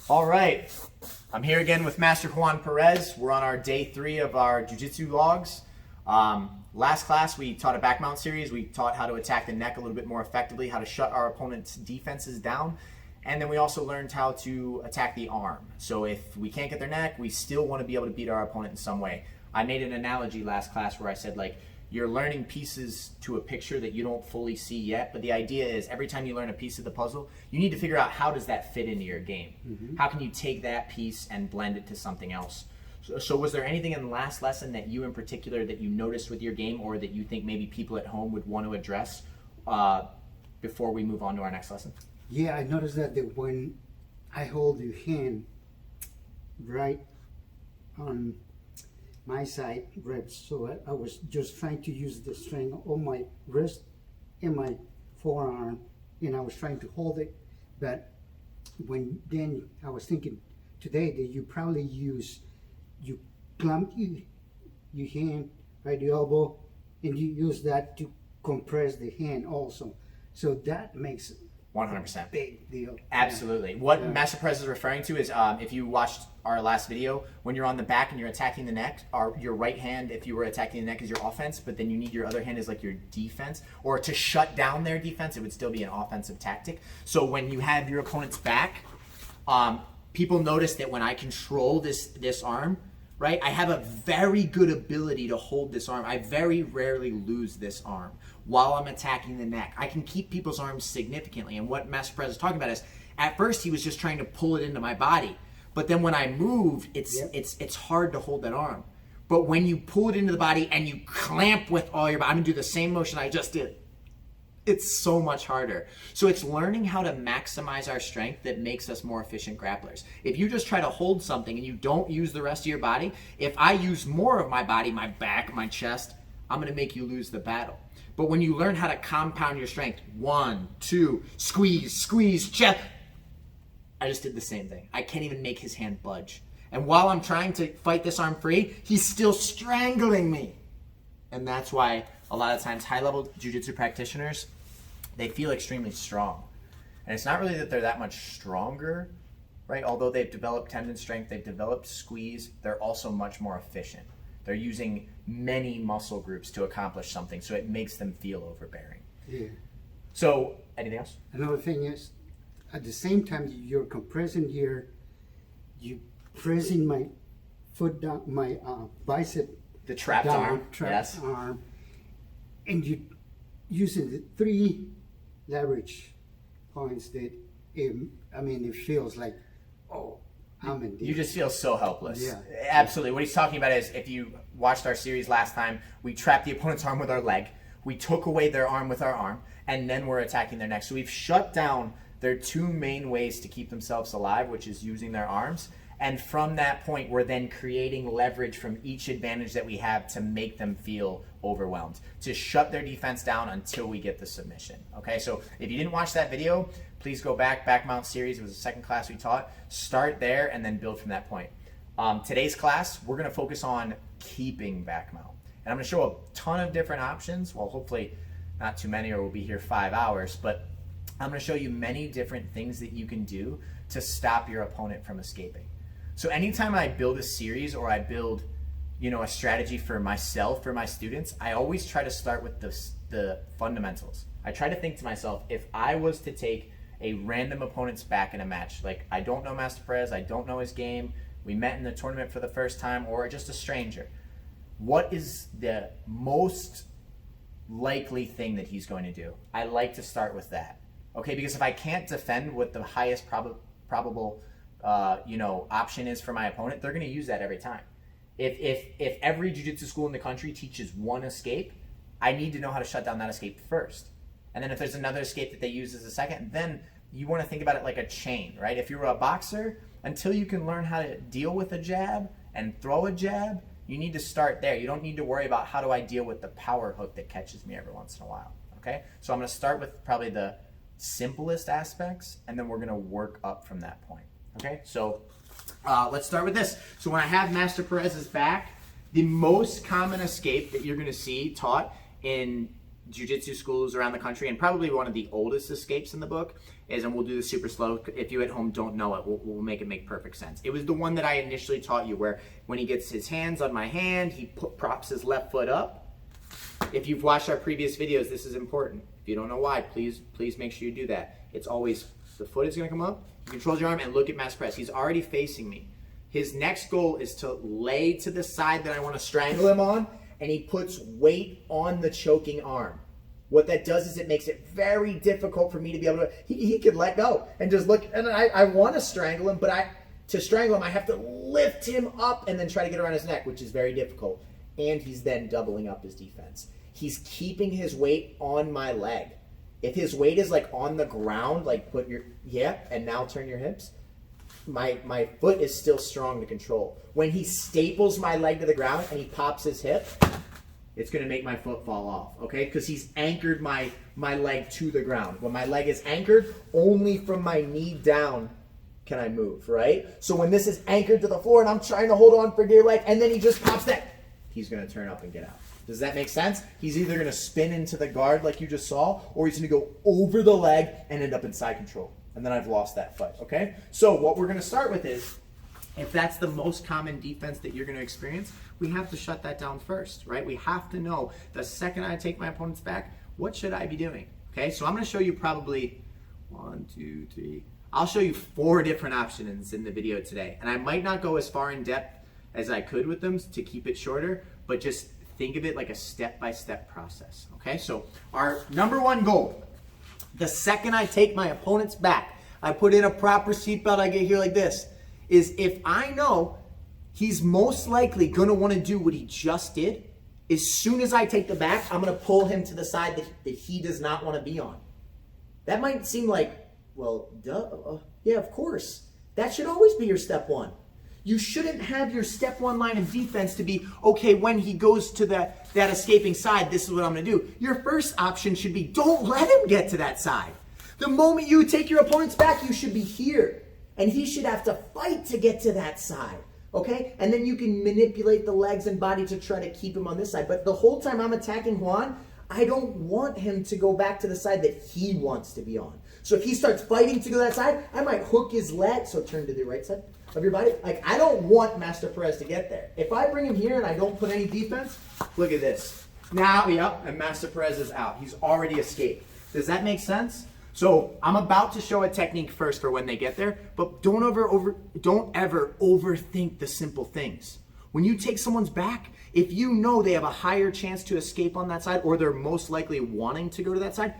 All right, I'm here again with Master Juan Perez. We're on our day 3 of our jiu-jitsu logs. Last class we taught a back mount series. We taught how to attack the neck a little bit more effectively, how to shut our opponent's defenses down, and then we also learned how to attack the arm. So if we can't get their neck, we still want to be able to beat our opponent in some way. I made an analogy last class where I said, like, you're learning pieces to a picture that you don't fully see yet, but the idea is every time you learn a piece of the puzzle, you need to figure out how does that fit into your game. Mm-hmm. How can you take that piece and blend it to something else? So was there anything in the last lesson that you in particular that you noticed with your game, or that you think maybe people at home would want to address before we move on to our next lesson? Yeah, I noticed that when I hold your hand right on my side ribs, so I was just trying to use the strength on my wrist and my forearm, and I was trying to hold it. But then I was thinking today that you probably you clamp your hand right the elbow, and you use that to compress the hand also. So that makes 100% big deal. Absolutely. What Master Perez is referring to is if you watched our last video, when you're on the back and you're attacking the neck, your right hand, if you were attacking the neck, is your offense, but then you need your other hand as like your defense, or to shut down their defense. It would still be an offensive tactic. So when you have your opponent's back, people notice that when I control this arm, right, I have a very good ability to hold this arm. I very rarely lose this arm while I'm attacking the neck. I can keep people's arms significantly. And what Master Perez is talking about is, at first he was just trying to pull it into my body. But then when I moved, it's hard to hold that arm. But when you pull it into the body and you clamp with all your body, I'm going to do the same motion I just did. It's so much harder. So it's learning how to maximize our strength that makes us more efficient grapplers. If you just try to hold something and you don't use the rest of your body, if I use more of my body, my back, my chest, I'm going to make you lose the battle. But when you learn how to compound your strength, 1, 2, squeeze, chest, I just did the same thing. I can't even make his hand budge. And while I'm trying to fight this arm free, he's still strangling me. And that's why a lot of times high-level jiu-jitsu practitioners, they feel extremely strong. And it's not really that they're that much stronger, right? Although they've developed tendon strength, they've developed squeeze, they're also much more efficient. They're using many muscle groups to accomplish something, so it makes them feel overbearing. Yeah. So, anything else? Another thing is, at the same time you're compressing here, you pressing my foot down, my bicep, the trapped arm, yes. Arm, and you using the 3 leverage points that it feels like, oh, I'm in deep. You just feel so helpless. Yeah. Absolutely. What he's talking about is, if you watched our series last time, we trapped the opponent's arm with our leg, we took away their arm with our arm, and then we're attacking their neck. So we've shut down their 2 main ways to keep themselves alive, which is using their arms. And from that point, we're then creating leverage from each advantage that we have to make them feel overwhelmed, to shut their defense down until we get the submission. Okay, so if you didn't watch that video, please go back. Backmount series, it was the second class we taught. Start there and then build from that point. Today's class, we're going to focus on keeping backmount. And I'm going to show a ton of different options. Well, hopefully not too many, or we'll be here 5 hours. But I'm going to show you many different things that you can do to stop your opponent from escaping. So anytime I build a series, or I build, a strategy for myself, for my students, I always try to start with the fundamentals. I try to think to myself, if I was to take a random opponent's back in a match, like I don't know Master Perez, I don't know his game, we met in the tournament for the first time, or just a stranger, what is the most likely thing that he's going to do? I like to start with that. Okay, because if I can't defend what the highest probable option is for my opponent, they're going to use that every time. If every jiu-jitsu school in the country teaches 1 escape, I need to know how to shut down that escape first. And then if there's another escape that they use as a second, then you want to think about it like a chain, right? If you're a boxer, until you can learn how to deal with a jab and throw a jab, you need to start there. You don't need to worry about how do I deal with the power hook that catches me every once in a while, okay? So I'm going to start with probably the simplest aspects, and then we're going to work up from that point. Okay, so let's start with this. So when I have Master Perez's back, the most common escape that you're going to see taught in jiu-jitsu schools around the country, and probably one of the oldest escapes in the book is, and we'll do this super slow. If you at home don't know it, we'll make it make perfect sense. It was the one that I initially taught you, where when he gets his hands on my hand, he props his left foot up. If you've watched our previous videos, this is important. If you don't know why, please make sure you do that. It's always, the foot is gonna come up, he controls your arm, and look at master press. He's already facing me. His next goal is to lay to the side that I wanna strangle him on, and he puts weight on the choking arm. What that does is it makes it very difficult for me to be able to, he could let go and just look, and I want to strangle him, but to strangle him, I have to lift him up and then try to get around his neck, which is very difficult. And he's then doubling up his defense. He's keeping his weight on my leg. If his weight is like on the ground, like put your, and now turn your hips, my foot is still strong to control. When he staples my leg to the ground and he pops his hip, it's going to make my foot fall off, okay? Because he's anchored my leg to the ground. When my leg is anchored, only from my knee down can I move, right? So when this is anchored to the floor and I'm trying to hold on for dear life, and then he just pops that, he's going to turn up and get out. Does that make sense? He's either going to spin into the guard like you just saw, or he's going to go over the leg and end up in side control. And then I've lost that fight, okay? So what we're going to start with is, if that's the most common defense that you're going to experience, we have to shut that down first, right? We have to know the second I take my opponent's back, what should I be doing? Okay, so I'm going to show you probably 1, 2, 3. I'll show you 4 different options in the video today. And I might not go as far in depth as I could with them to keep it shorter, but just think of it like a step-by-step process, okay? So our number 1 goal, the second I take my opponent's back, I put in a proper seatbelt, I get here like this, is if I know he's most likely gonna wanna do what he just did, as soon as I take the back, I'm gonna pull him to the side that he does not wanna be on. That might seem like, well, duh, yeah, of course. That should always be your step 1. You shouldn't have your step 1 line of defense to be, okay, when he goes to that escaping side, this is what I'm gonna do. Your first option should be, don't let him get to that side. The moment you take your opponent's back, you should be here. And he should have to fight to get to that side, okay? And then you can manipulate the legs and body to try to keep him on this side. But the whole time I'm attacking Juan, I don't want him to go back to the side that he wants to be on. So if he starts fighting to go that side, I might hook his leg, so turn to the right side of your body. Like, I don't want Master Perez to get there. If I bring him here and I don't put any defense, look at this. Now, and Master Perez is out. He's already escaped. Does that make sense? So I'm about to show a technique first for when they get there, but don't ever overthink the simple things. When you take someone's back, if you know they have a higher chance to escape on that side, or they're most likely wanting to go to that side,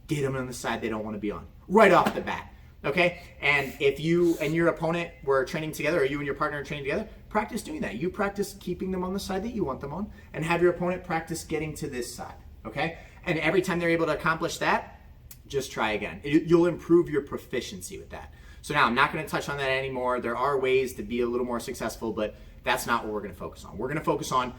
get them on the side they don't want to be on, right off the bat, okay? And if you and your opponent were training together, or you and your partner are training together, practice doing that. You practice keeping them on the side that you want them on, and have your opponent practice getting to this side, okay? And every time they're able to accomplish that, just try again. You'll improve your proficiency with that. So now I'm not going to touch on that anymore. There are ways to be a little more successful, but that's not what we're going to focus on. We're going to focus on,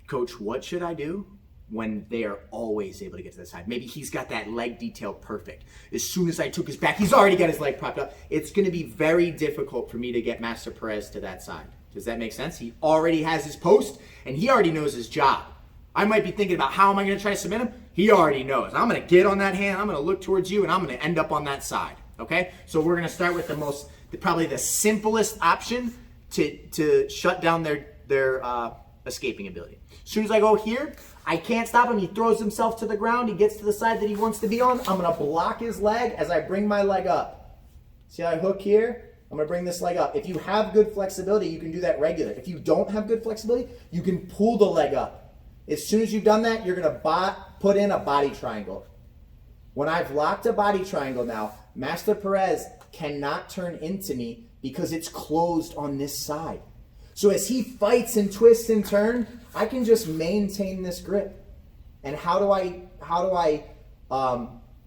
Coach, what should I do when they are always able to get to the side? Maybe he's got that leg detail perfect. As soon as I took his back, he's already got his leg propped up. It's going to be very difficult for me to get Master Perez to that side. Does that make sense? He already has his post, and he already knows his job. I might be thinking about how am I going to try to submit him? He already knows. I'm going to get on that hand, I'm going to look towards you, and I'm going to end up on that side, okay? So we're going to start with probably the simplest option to shut down their escaping ability. As soon as I go here, I can't stop him. He throws himself to the ground. He gets to the side that he wants to be on. I'm going to block his leg as I bring my leg up. See how I hook here? I'm going to bring this leg up. If you have good flexibility, you can do that regular. If you don't have good flexibility, you can pull the leg up. As soon as you've done that, you're going to put in a body triangle. When I've locked a body triangle now, Master Perez cannot turn into me because it's closed on this side. So as he fights and twists and turns, I can just maintain this grip. And how do I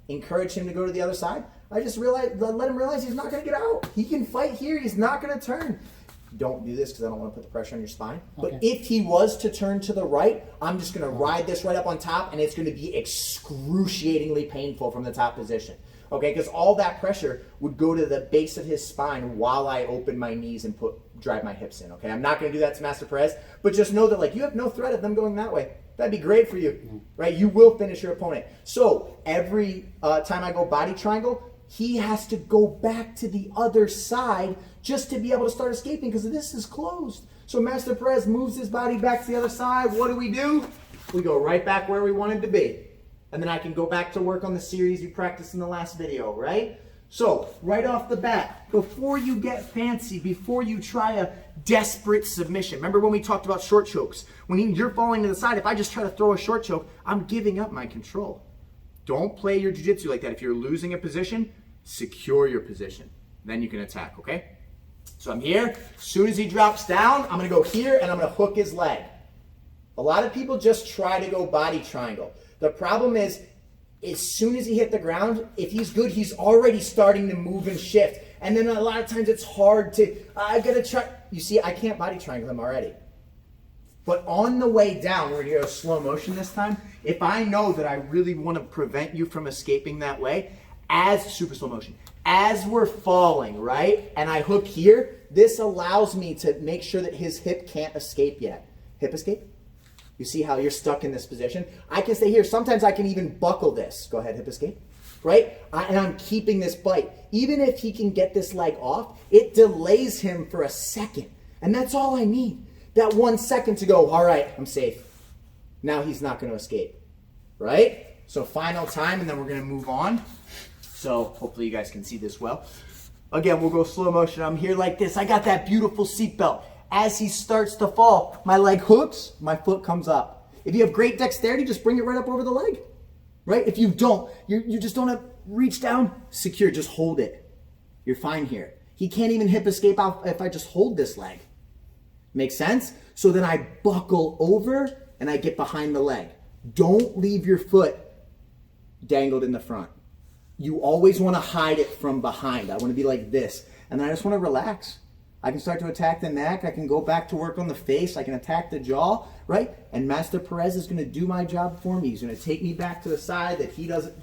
encourage him to go to the other side? I just let him realize he's not going to get out. He can fight here. He's not going to turn. Don't do this because I don't want to put the pressure on your spine. Okay. But if he was to turn to the right, I'm just going to ride this right up on top, and it's going to be excruciatingly painful from the top position. Okay, because all that pressure would go to the base of his spine while I open my knees and drive my hips in. Okay, I'm not going to do that to Master Perez, but just know that you have no threat of them going that way. That'd be great for you, right? You will finish your opponent. So every time I go body triangle, he has to go back to the other side just to be able to start escaping because this is closed. So Master Perez moves his body back to the other side. What do? We go right back where we wanted to be. And then I can go back to work on the series you practiced in the last video, right? So right off the bat, before you get fancy, before you try a desperate submission, remember when we talked about short chokes? When you're falling to the side, if I just try to throw a short choke, I'm giving up my control. Don't play your jiu-jitsu like that. If you're losing a position, secure your position. Then you can attack, okay? So I'm here. As soon as he drops down, I'm going to go here and I'm going to hook his leg. A lot of people just try to go body triangle. The problem is, as soon as he hit the ground, if he's good, he's already starting to move and shift. And then a lot of times it's hard to, I've got to try. You see, I can't body triangle him already. But on the way down, we're going to go slow motion this time. If I know that I really want to prevent you from escaping that way, as super slow motion, as we're falling, right? And I hook here, this allows me to make sure that his hip can't escape yet. Hip escape? You see how you're stuck in this position? I can stay here. Sometimes I can even buckle this. Go ahead, hip escape. Right? And I'm keeping this bite. Even if he can get this leg off, it delays him for a second. And that's all I need. That 1 second to go, all right, I'm safe. Now he's not going to escape. Right? So final time, and then we're going to move on. So hopefully you guys can see this well. Again, we'll go slow motion. I'm here like this. I got that beautiful seatbelt. As he starts to fall, my leg hooks, my foot comes up. If you have great dexterity, just bring it right up over the leg, right? If you don't, you just don't have, reach down, secure, just hold it. You're fine here. He can't even hip escape out if I just hold this leg. Make sense? So then I buckle over and I get behind the leg. Don't leave your foot dangled in the front. You always want to hide it from behind. I want to be like this. And then I just want to relax. I can start to attack the neck. I can go back to work on the face. I can attack the jaw, right? And Master Perez is going to do my job for me. He's going to take me back to the side that he doesn't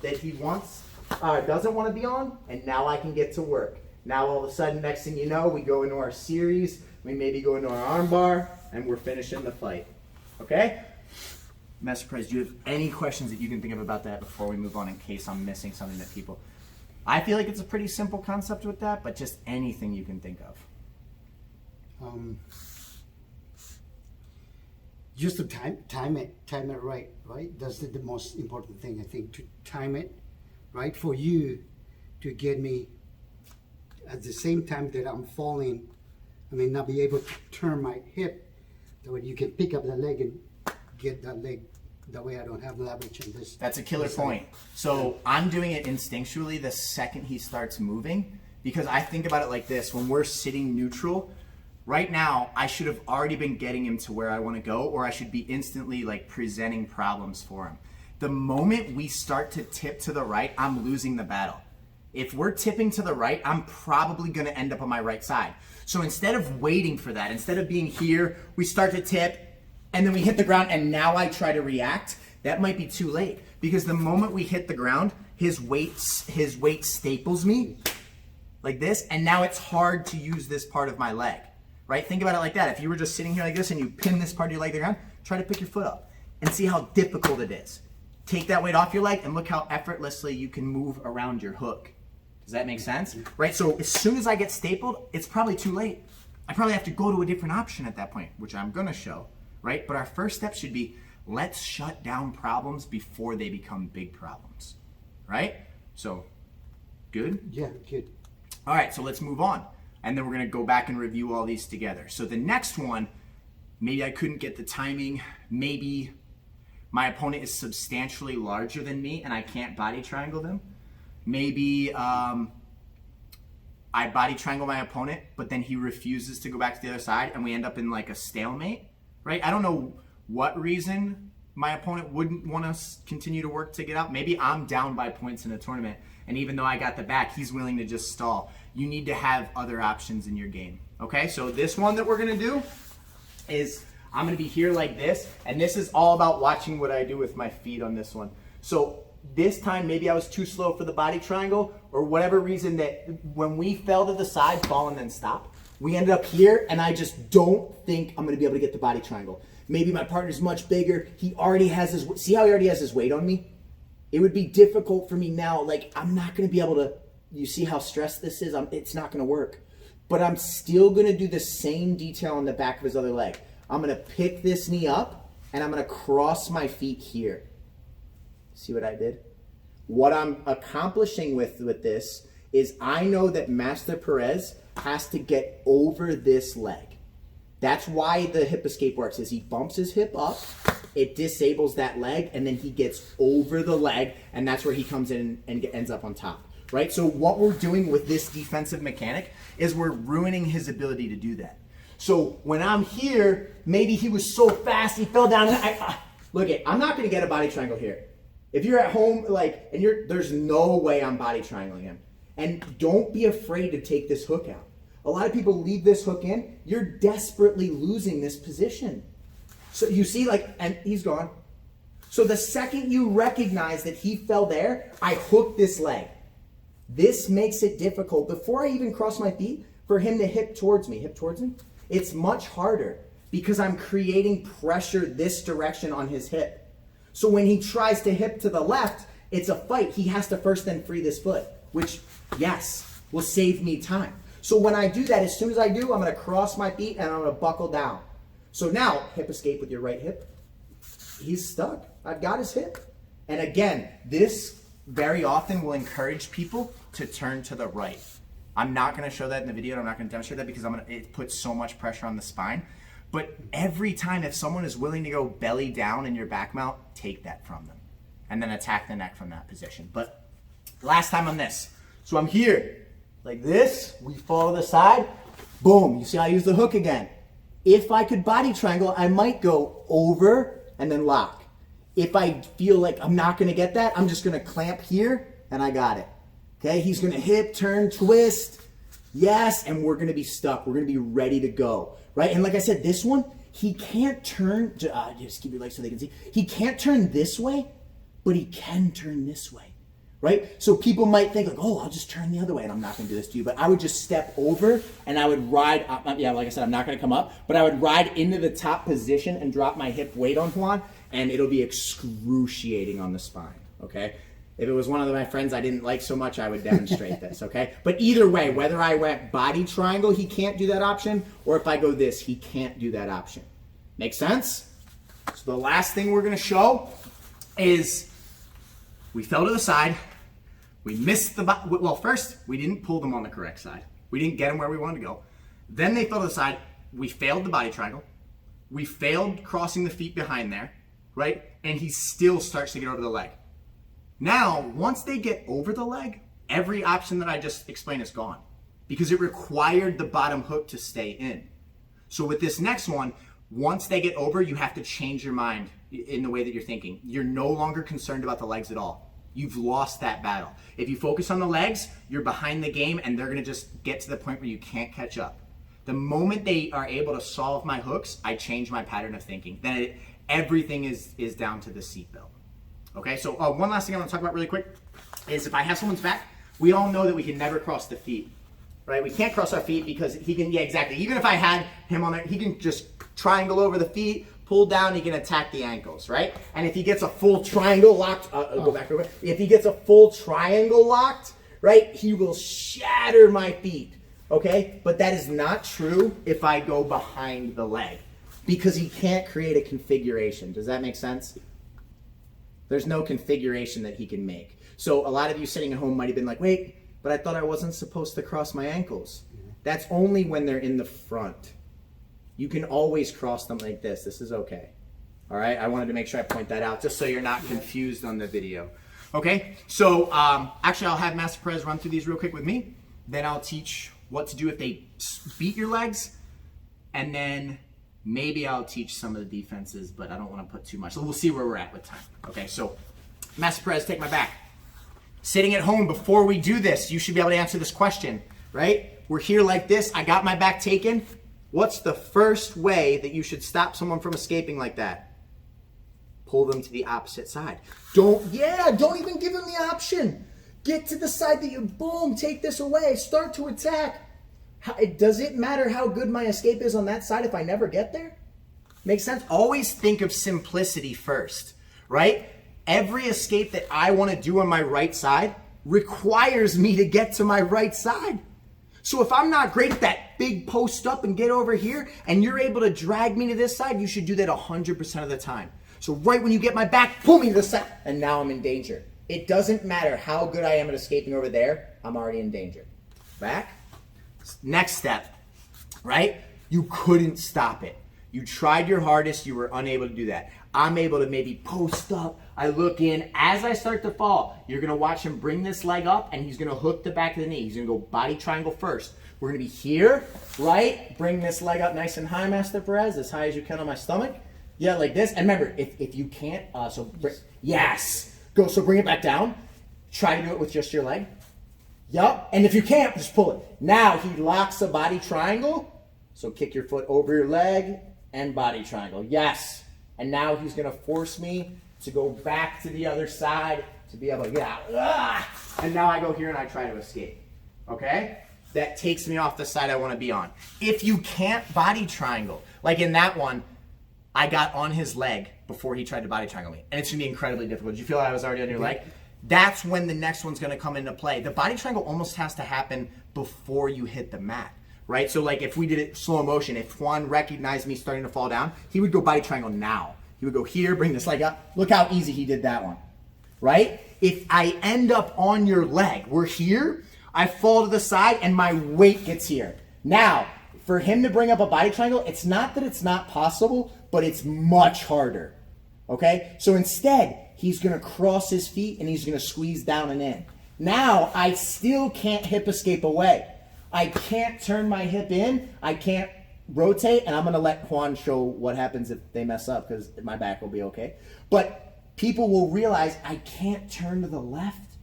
want to be on, and now I can get to work. Now all of a sudden, next thing you know, we go into our series. We maybe go into our arm bar, and we're finishing the fight. Okay? Master Perez, do you have any questions that you can think of about that before we move on, in case I'm missing something that people... I feel like it's a pretty simple concept with that, but just anything you can think of. Just to time it right? That's the most important thing, I think, to time it right for you to get me at the same time that I'm falling. I mean, not be able to turn my hip, that way you can pick up the leg and get that leg. That way I don't have leverage in this. That's a killer point. So I'm doing it instinctually the second he starts moving, because I think about it like this. When we're sitting neutral, right now, I should have already been getting him to where I want to go, or I should be instantly like presenting problems for him. The moment we start to tip to the right, I'm losing the battle. If we're tipping to the right, I'm probably going to end up on my right side. So instead of waiting for that, instead of being here, we start to tip, and then we hit the ground, and now I try to react. That might be too late, because the moment we hit the ground, his weight staples me like this, and now it's hard to use this part of my leg. Right? Think about it like that. If you were just sitting here like this and you pin this part of your leg to the ground, try to pick your foot up and see how difficult it is. Take that weight off your leg and look how effortlessly you can move around your hook. Does that make sense? Right? So as soon as I get stapled, it's probably too late. I probably have to go to a different option at that point, which I'm going to show. Right? But our first step should be, let's shut down problems before they become big problems. Right? So, good? Yeah, good. All right, so let's move on. And then we're going to go back and review all these together. So the next one, maybe I couldn't get the timing. Maybe my opponent is substantially larger than me and I can't body triangle them. Maybe I body triangle my opponent, but then he refuses to go back to the other side and we end up in like a stalemate, right? I don't know what reason my opponent wouldn't want to continue to work to get out. Maybe I'm down by points in a tournament, and even though I got the back, he's willing to just stall. You need to have other options in your game. Okay, so this one that we're gonna do is, I'm gonna be here like this, and this is all about watching what I do with my feet on this one. So this time, maybe I was too slow for the body triangle, or whatever reason that when we fell to the side, fall and then stop, we ended up here, and I just don't think I'm gonna be able to get the body triangle. Maybe my partner's much bigger. He already has his, see how he already has his weight on me? It would be difficult for me now. Like, I'm not going to be able to, you see how stressed this is? It's not going to work. But I'm still going to do the same detail on the back of his other leg. I'm going to pick this knee up and I'm going to cross my feet here. See what I did? What I'm accomplishing with this is I know that Master Perez has to get over this leg. That's why the hip escape works, is he bumps his hip up, it disables that leg, and then he gets over the leg, and that's where he comes in and ends up on top, right? So what we're doing with this defensive mechanic is we're ruining his ability to do that. So when I'm here, maybe he was so fast, he fell down, and look it, I'm not gonna get a body triangle here. If you're at home, like, and there's no way I'm body triangling him. And don't be afraid to take this hook out. A lot of people leave this hook in. You're desperately losing this position. So you see, like, and he's gone. So the second you recognize that he fell there, I hook this leg. This makes it difficult. Before I even cross my feet, for him to hip towards me, it's much harder because I'm creating pressure this direction on his hip. So when he tries to hip to the left, it's a fight. He has to first then free this foot, which, yes, will save me time. So when I do that, as soon as I do, I'm going to cross my feet and I'm going to buckle down. So now, hip escape with your right hip. He's stuck. I've got his hip. And again, this very often will encourage people to turn to the right. I'm not going to show that in the video, and I'm not going to demonstrate that because it puts so much pressure on the spine. But every time, if someone is willing to go belly down in your back mount, take that from them and then attack the neck from that position. But last time on this. So I'm here like this. We fall to the side. Boom. You see how I use the hook again. If I could body triangle, I might go over and then lock. If I feel like I'm not going to get that, I'm just going to clamp here and I got it. Okay. He's going to hip, turn, twist. Yes. And we're going to be stuck. We're going to be ready to go. Right? And like I said, this one, he can't turn, just keep your legs so they can see. He can't turn this way, but he can turn this way, right? So people might think like, oh, I'll just turn the other way, and I'm not gonna do this to you, but I would just step over and I would ride, yeah, like I said, I'm not gonna come up, but I would ride into the top position and drop my hip weight on Juan, and it'll be excruciating on the spine, okay? If it was one of my friends I didn't like so much, I would demonstrate this, okay? But either way, whether I went body triangle, he can't do that option, or if I go this, he can't do that option. Make sense? So the last thing we're gonna show is we fell to the side, we missed the, well, first, we didn't pull them on the correct side. We didn't get them where we wanted to go. Then they fell to the side, we failed the body triangle, we failed crossing the feet behind there, right? And he still starts to get over the leg. Now, once they get over the leg, every option that I just explained is gone because it required the bottom hook to stay in. So with this next one, once they get over, you have to change your mind in the way that you're thinking. You're no longer concerned about the legs at all. You've lost that battle. If you focus on the legs, you're behind the game and they're gonna just get to the point where you can't catch up. The moment they are able to solve my hooks, I change my pattern of thinking. Then everything is down to the seatbelt. Okay, so one last thing I want to talk about really quick is if I have someone's back, we all know that we can never cross the feet, right? We can't cross our feet because he can, yeah, exactly. Even if I had him on there, he can just triangle over the feet, pull down, he can attack the ankles, right? And if he gets a full triangle locked, go back over. If he gets a full triangle locked, right, he will shatter my feet, okay? But that is not true if I go behind the leg because he can't create a configuration. Does that make sense? There's no configuration that he can make. So a lot of you sitting at home might have been like, wait, but I thought I wasn't supposed to cross my ankles. That's only when they're in the front. You can always cross them like this. This is okay. All right, I wanted to make sure I point that out just so you're not confused on the video. Okay, so actually I'll have Master Perez run through these real quick with me. Then I'll teach what to do if they beat your legs. And then maybe I'll teach some of the defenses, but I don't want to put too much. So we'll see where we're at with time. Okay, so Master Perez, take my back. Sitting at home, before we do this, you should be able to answer this question, right? We're here like this. I got my back taken. What's the first way that you should stop someone from escaping like that? Pull them to the opposite side. Don't even give them the option. Get to the side that you, boom, take this away. Start to attack. Does it matter how good my escape is on that side if I never get there? Make sense? Always think of simplicity first, right? Every escape that I want to do on my right side requires me to get to my right side. So if I'm not great at that big post up and get over here, and you're able to drag me to this side, you should do that 100% of the time. So right when you get my back, pull me to this side, and now I'm in danger. It doesn't matter how good I am at escaping over there, I'm already in danger. Back. Next step, right? You couldn't stop it. You tried your hardest, you were unable to do that. I'm able to maybe post up, I look in. As I start to fall, you're gonna watch him bring this leg up and he's gonna hook the back of the knee. He's gonna go body triangle first. We're gonna be here, right? Bring this leg up nice and high, Master Perez, as high as you can on my stomach. Yeah, like this. And remember, if you can't, yes. Go, so bring it back down. Try to do it with just your leg. Yup, and if you can't, just pull it. Now he locks a body triangle. So kick your foot over your leg and body triangle. Yes. And now he's going to force me to go back to the other side to be able to get out. And now I go here and I try to escape. Okay? That takes me off the side I want to be on. If you can't body triangle, like in that one, I got on his leg before he tried to body triangle me. And it's going to be incredibly difficult. Did you feel like I was already on your leg? That's when the next one's going to come into play. The body triangle almost has to happen before you hit the mat. Right? So like if we did it slow motion, if Juan recognized me starting to fall down, he would go body triangle now. He would go here, bring this leg up. Look how easy he did that one. Right? If I end up on your leg, we're here, I fall to the side and my weight gets here. Now, for him to bring up a body triangle, it's not that it's not possible, but it's much harder. Okay? So instead, he's going to cross his feet and he's going to squeeze down and in. Now, I still can't hip escape away. I can't turn my hip in, I can't rotate, and I'm going to let Juan show what happens if they mess up because my back will be okay. But people will realize I can't turn to the left,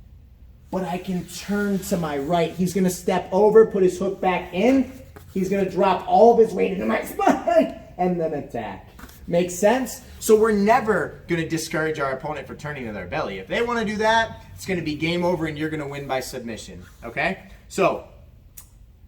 but I can turn to my right. He's going to step over, put his hook back in, he's going to drop all of his weight into my spine, and then attack. Makes sense? So we're never going to discourage our opponent for turning to their belly. If they want to do that, it's going to be game over and you're going to win by submission. Okay? So,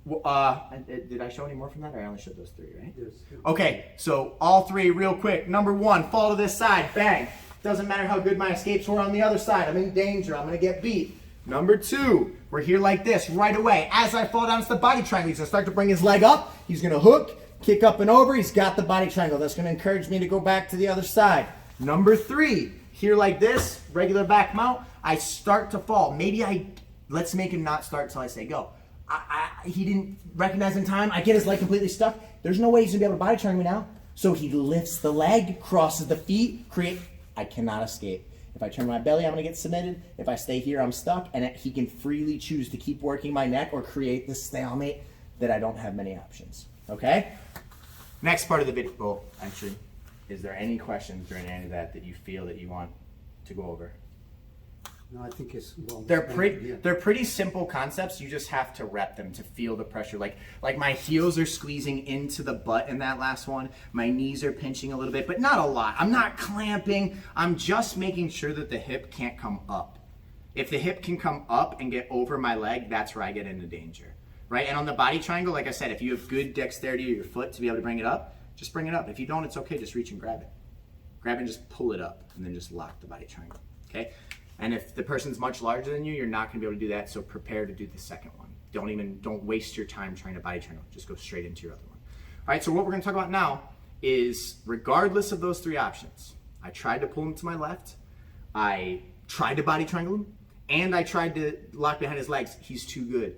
did I show any more from that, or I only showed those three, right? Yes. Okay, so all three real quick. Number one, fall to this side, bang. Doesn't matter how good my escapes were on the other side. I'm in danger, I'm gonna get beat. Number two, we're here like this right away. As I fall down, it's the body triangle. He's gonna start to bring his leg up. He's gonna hook, kick up and over. He's got the body triangle. That's gonna encourage me to go back to the other side. Number three, here like this, regular back mount. I start to fall. Let's make him not start till I say go. He didn't recognize in time. I get his leg completely stuck. There's no way he's gonna be able to body triangle me now. So he lifts the leg, crosses the feet, I cannot escape. If I turn my belly, I'm gonna get submitted. If I stay here, I'm stuck. And he can freely choose to keep working my neck or create this stalemate that I don't have many options. Okay? Next part of the video. Oh, actually, is there any questions during any of that you feel that you want to go over? No, I think it's well. They're pretty simple concepts. You just have to rep them to feel the pressure. Like my heels are squeezing into the butt in that last one. My knees are pinching a little bit, but not a lot. I'm not clamping. I'm just making sure that the hip can't come up. If the hip can come up and get over my leg, that's where I get into danger, right? And on the body triangle, like I said, if you have good dexterity of your foot to be able to bring it up, just bring it up. If you don't, it's okay. Just reach and grab it. Grab it and just pull it up, and then just lock the body triangle, okay? And if the person's much larger than you, you're not going to be able to do that, so prepare to do the second one. Don't waste your time trying to body triangle. Just go straight into your other one. All right, so what we're going to talk about now is, regardless of those three options, I tried to pull him to my left, I tried to body triangle him, and I tried to lock behind his legs. He's too good.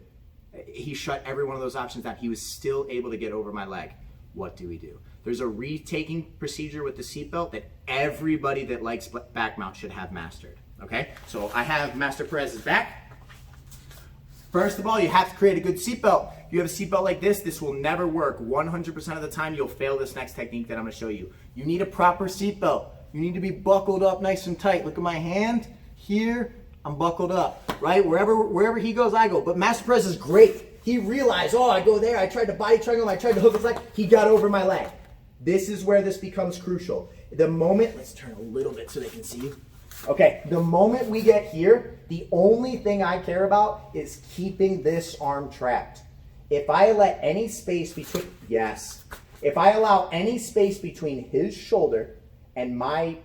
He shut every one of those options down. He was still able to get over my leg. What do we do? There's a retaking procedure with the seatbelt that everybody that likes back mount should have mastered. Okay, so I have Master Perez's back. First of all, you have to create a good seatbelt. If you have a seatbelt like this will never work. 100% of the time, you'll fail this next technique that I'm going to show you. You need a proper seatbelt. You need to be buckled up nice and tight. Look at my hand here. I'm buckled up, right? Wherever he goes, I go. But Master Perez is great. He realized, I go there. I tried to body triangle him. I tried to hook his leg. He got over my leg. This is where this becomes crucial. The moment, let's turn a little bit so they can see you. Okay, the moment we get here, the only thing I care about is keeping this arm trapped. If I let any space between, If I allow any space between his shoulder and my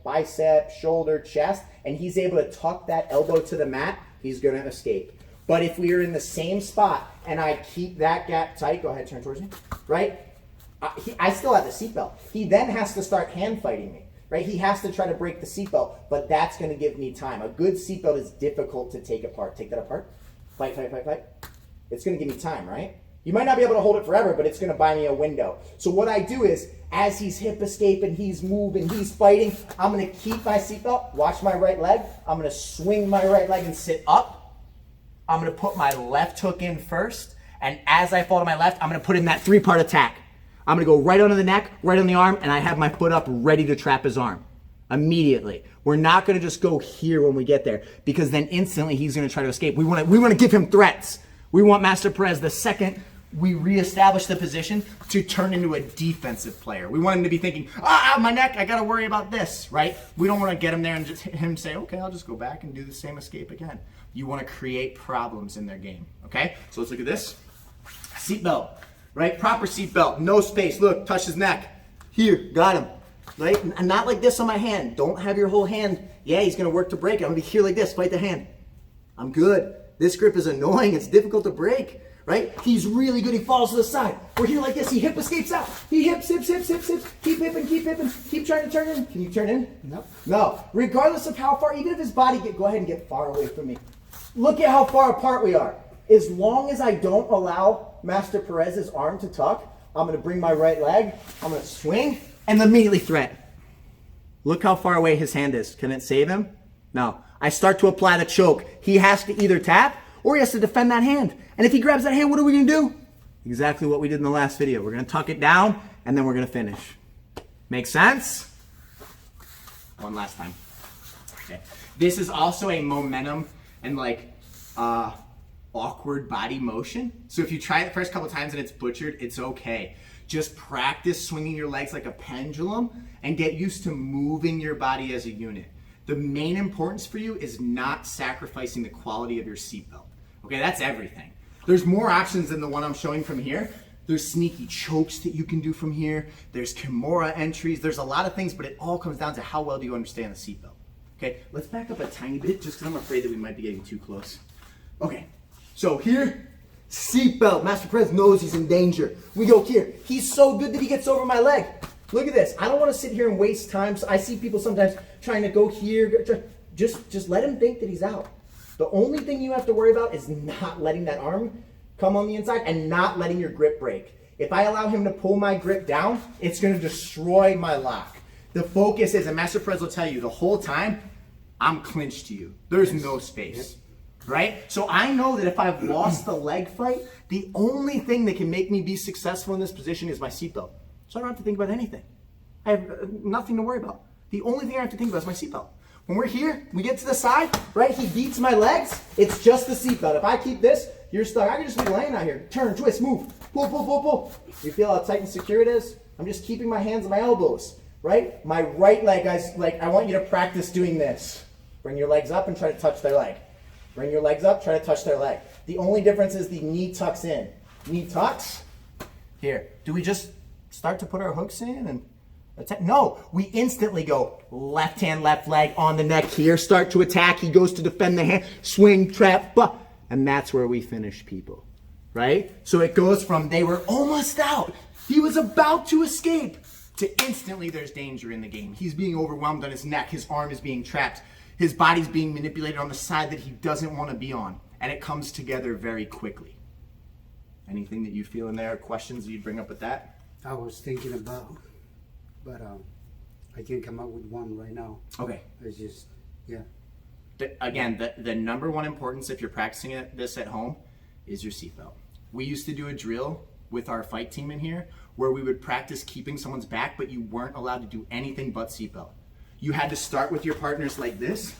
bicep, shoulder, chest, and he's able to tuck that elbow to the mat, he's going to escape. But if we are in the same spot and I keep that gap tight, go ahead, turn towards me, right? I still have the seatbelt. He then has to start hand fighting me, right? He has to try to break the seatbelt, but that's going to give me time. A good seatbelt is difficult to take apart. Take that apart. Fight, fight, fight, fight. It's going to give me time, right? You might not be able to hold it forever, but it's going to buy me a window. So what I do is, as he's hip escaping, he's moving, he's fighting, I'm going to keep my seatbelt, watch my right leg. I'm going to swing my right leg and sit up. I'm going to put my left hook in first. And as I fall to my left, I'm going to put in that 3-part attack. I'm going to go right under the neck, right on the arm, and I have my foot up ready to trap his arm immediately. We're not going to just go here when we get there, because then instantly he's going to try to escape. We want to give him threats. We want Master Perez, the second we reestablish the position, to turn into a defensive player. We want him to be thinking, my neck, I got to worry about this, right? We don't want to get him there and just hit him say, okay, I'll just go back and do the same escape again. You want to create problems in their game, okay? So let's look at this. Seatbelt, right? Proper seatbelt, no space. Look, touch his neck. Here, got him, right? And not like this on my hand. Don't have your whole hand. Yeah, he's going to work to break it. I'm going to be here like this, fight the hand. I'm good. This grip is annoying. It's difficult to break. Right? He's really good. He falls to the side. We're here like this. He hip escapes out. He hips. Keep hipping. Keep trying to turn in. Can you turn in? No. No. Regardless of how far, even if his body go ahead and get far away from me. Look at how far apart we are. As long as I don't allow Master Perez's arm to tuck, I'm going to bring my right leg. I'm going to swing and immediately threat. Look how far away his hand is. Can it save him? No. I start to apply the choke. He has to either tap or he has to defend that hand. And if he grabs that hand, what are we going to do? Exactly what we did in the last video. We're going to tuck it down, and then we're going to finish. Make sense? One last time. Okay. This is also a momentum and awkward body motion. So if you try it the first couple times and it's butchered, it's okay. Just practice swinging your legs like a pendulum and get used to moving your body as a unit. The main importance for you is not sacrificing the quality of your seatbelt. Okay, that's everything. There's more options than the one I'm showing from here. There's sneaky chokes that you can do from here. There's Kimura entries. There's a lot of things, but it all comes down to how well do you understand the seatbelt. Okay, let's back up a tiny bit just because I'm afraid that we might be getting too close. Okay, so here, seatbelt. Master Perez knows he's in danger. We go here. He's so good that he gets over my leg. Look at this. I don't want to sit here and waste time. So I see people sometimes trying to go here. Just let him think that he's out. The only thing you have to worry about is not letting that arm come on the inside and not letting your grip break. If I allow him to pull my grip down, it's going to destroy my lock. The focus is, and Master Perez will tell you the whole time, I'm clinched to you. There's no space, right? So I know that if I've lost the leg fight, the only thing that can make me be successful in this position is my seatbelt. So I don't have to think about anything. I have nothing to worry about. The only thing I have to think about is my seatbelt. When we're here, we get to the side, right? He beats my legs. It's just the seatbelt. If I keep this, you're stuck. I can just be laying out here. Turn, twist, move. Pull. You feel how tight and secure it is? I'm just keeping my hands on my elbows, right? My right leg, guys, I want you to practice doing this. Bring your legs up and try to touch their leg. Bring your legs up, try to touch their leg. The only difference is the knee tucks in. Knee tucks. Here. Do we just start to put our hooks in and attack? No, we instantly go left hand, left leg on the neck here, start to attack. He goes to defend the hand, swing, trap, and that's where we finish people, right? So it goes from they were almost out, he was about to escape, to instantly there's danger in the game. He's being overwhelmed on his neck, his arm is being trapped, his body's being manipulated on the side that he doesn't want to be on, and it comes together very quickly. Anything that you feel in there, questions that you'd bring up with that? I was thinking about, but I can't come up with one right now. Okay. It's just, yeah. The number one importance if you're practicing this at home is your seatbelt. We used to do a drill with our fight team in here where we would practice keeping someone's back, but you weren't allowed to do anything but seatbelt. You had to start with your partners like this.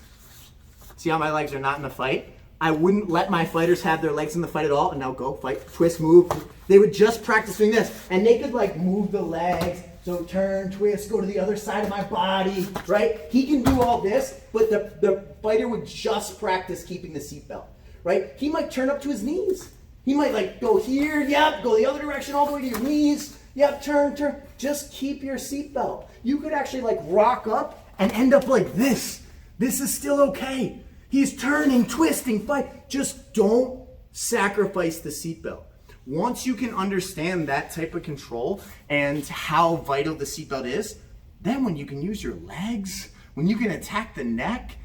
See how my legs are not in the fight? I wouldn't let my fighters have their legs in the fight at all, and now go, fight, twist, move. They would just practice doing this, and they could move the legs, so turn, twist, go to the other side of my body, right? He can do all this, but the fighter would just practice keeping the seatbelt, right? He might turn up to his knees. He might like go here, yep, go the other direction all the way to your knees, yep, turn, turn. Just keep your seatbelt. You could actually like rock up and end up like this. This is still okay. He's turning, twisting, fight. Just don't sacrifice the seatbelt. Once you can understand that type of control and how vital the seatbelt is, then when you can use your legs, when you can attack the neck,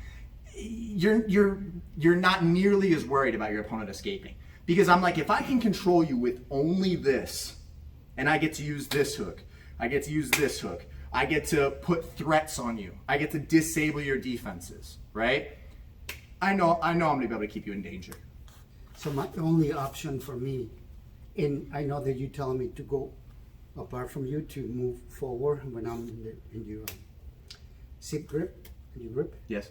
you're not nearly as worried about your opponent escaping. Because I'm like, if I can control you with only this, and I get to use this hook, I get to use this hook, I get to put threats on you, I get to disable your defenses, right? I know I'm gonna be able to keep you in danger. So my only option for me, and I know that you're telling me to go apart from you to move forward when I'm in your seat grip, your grip. Yes.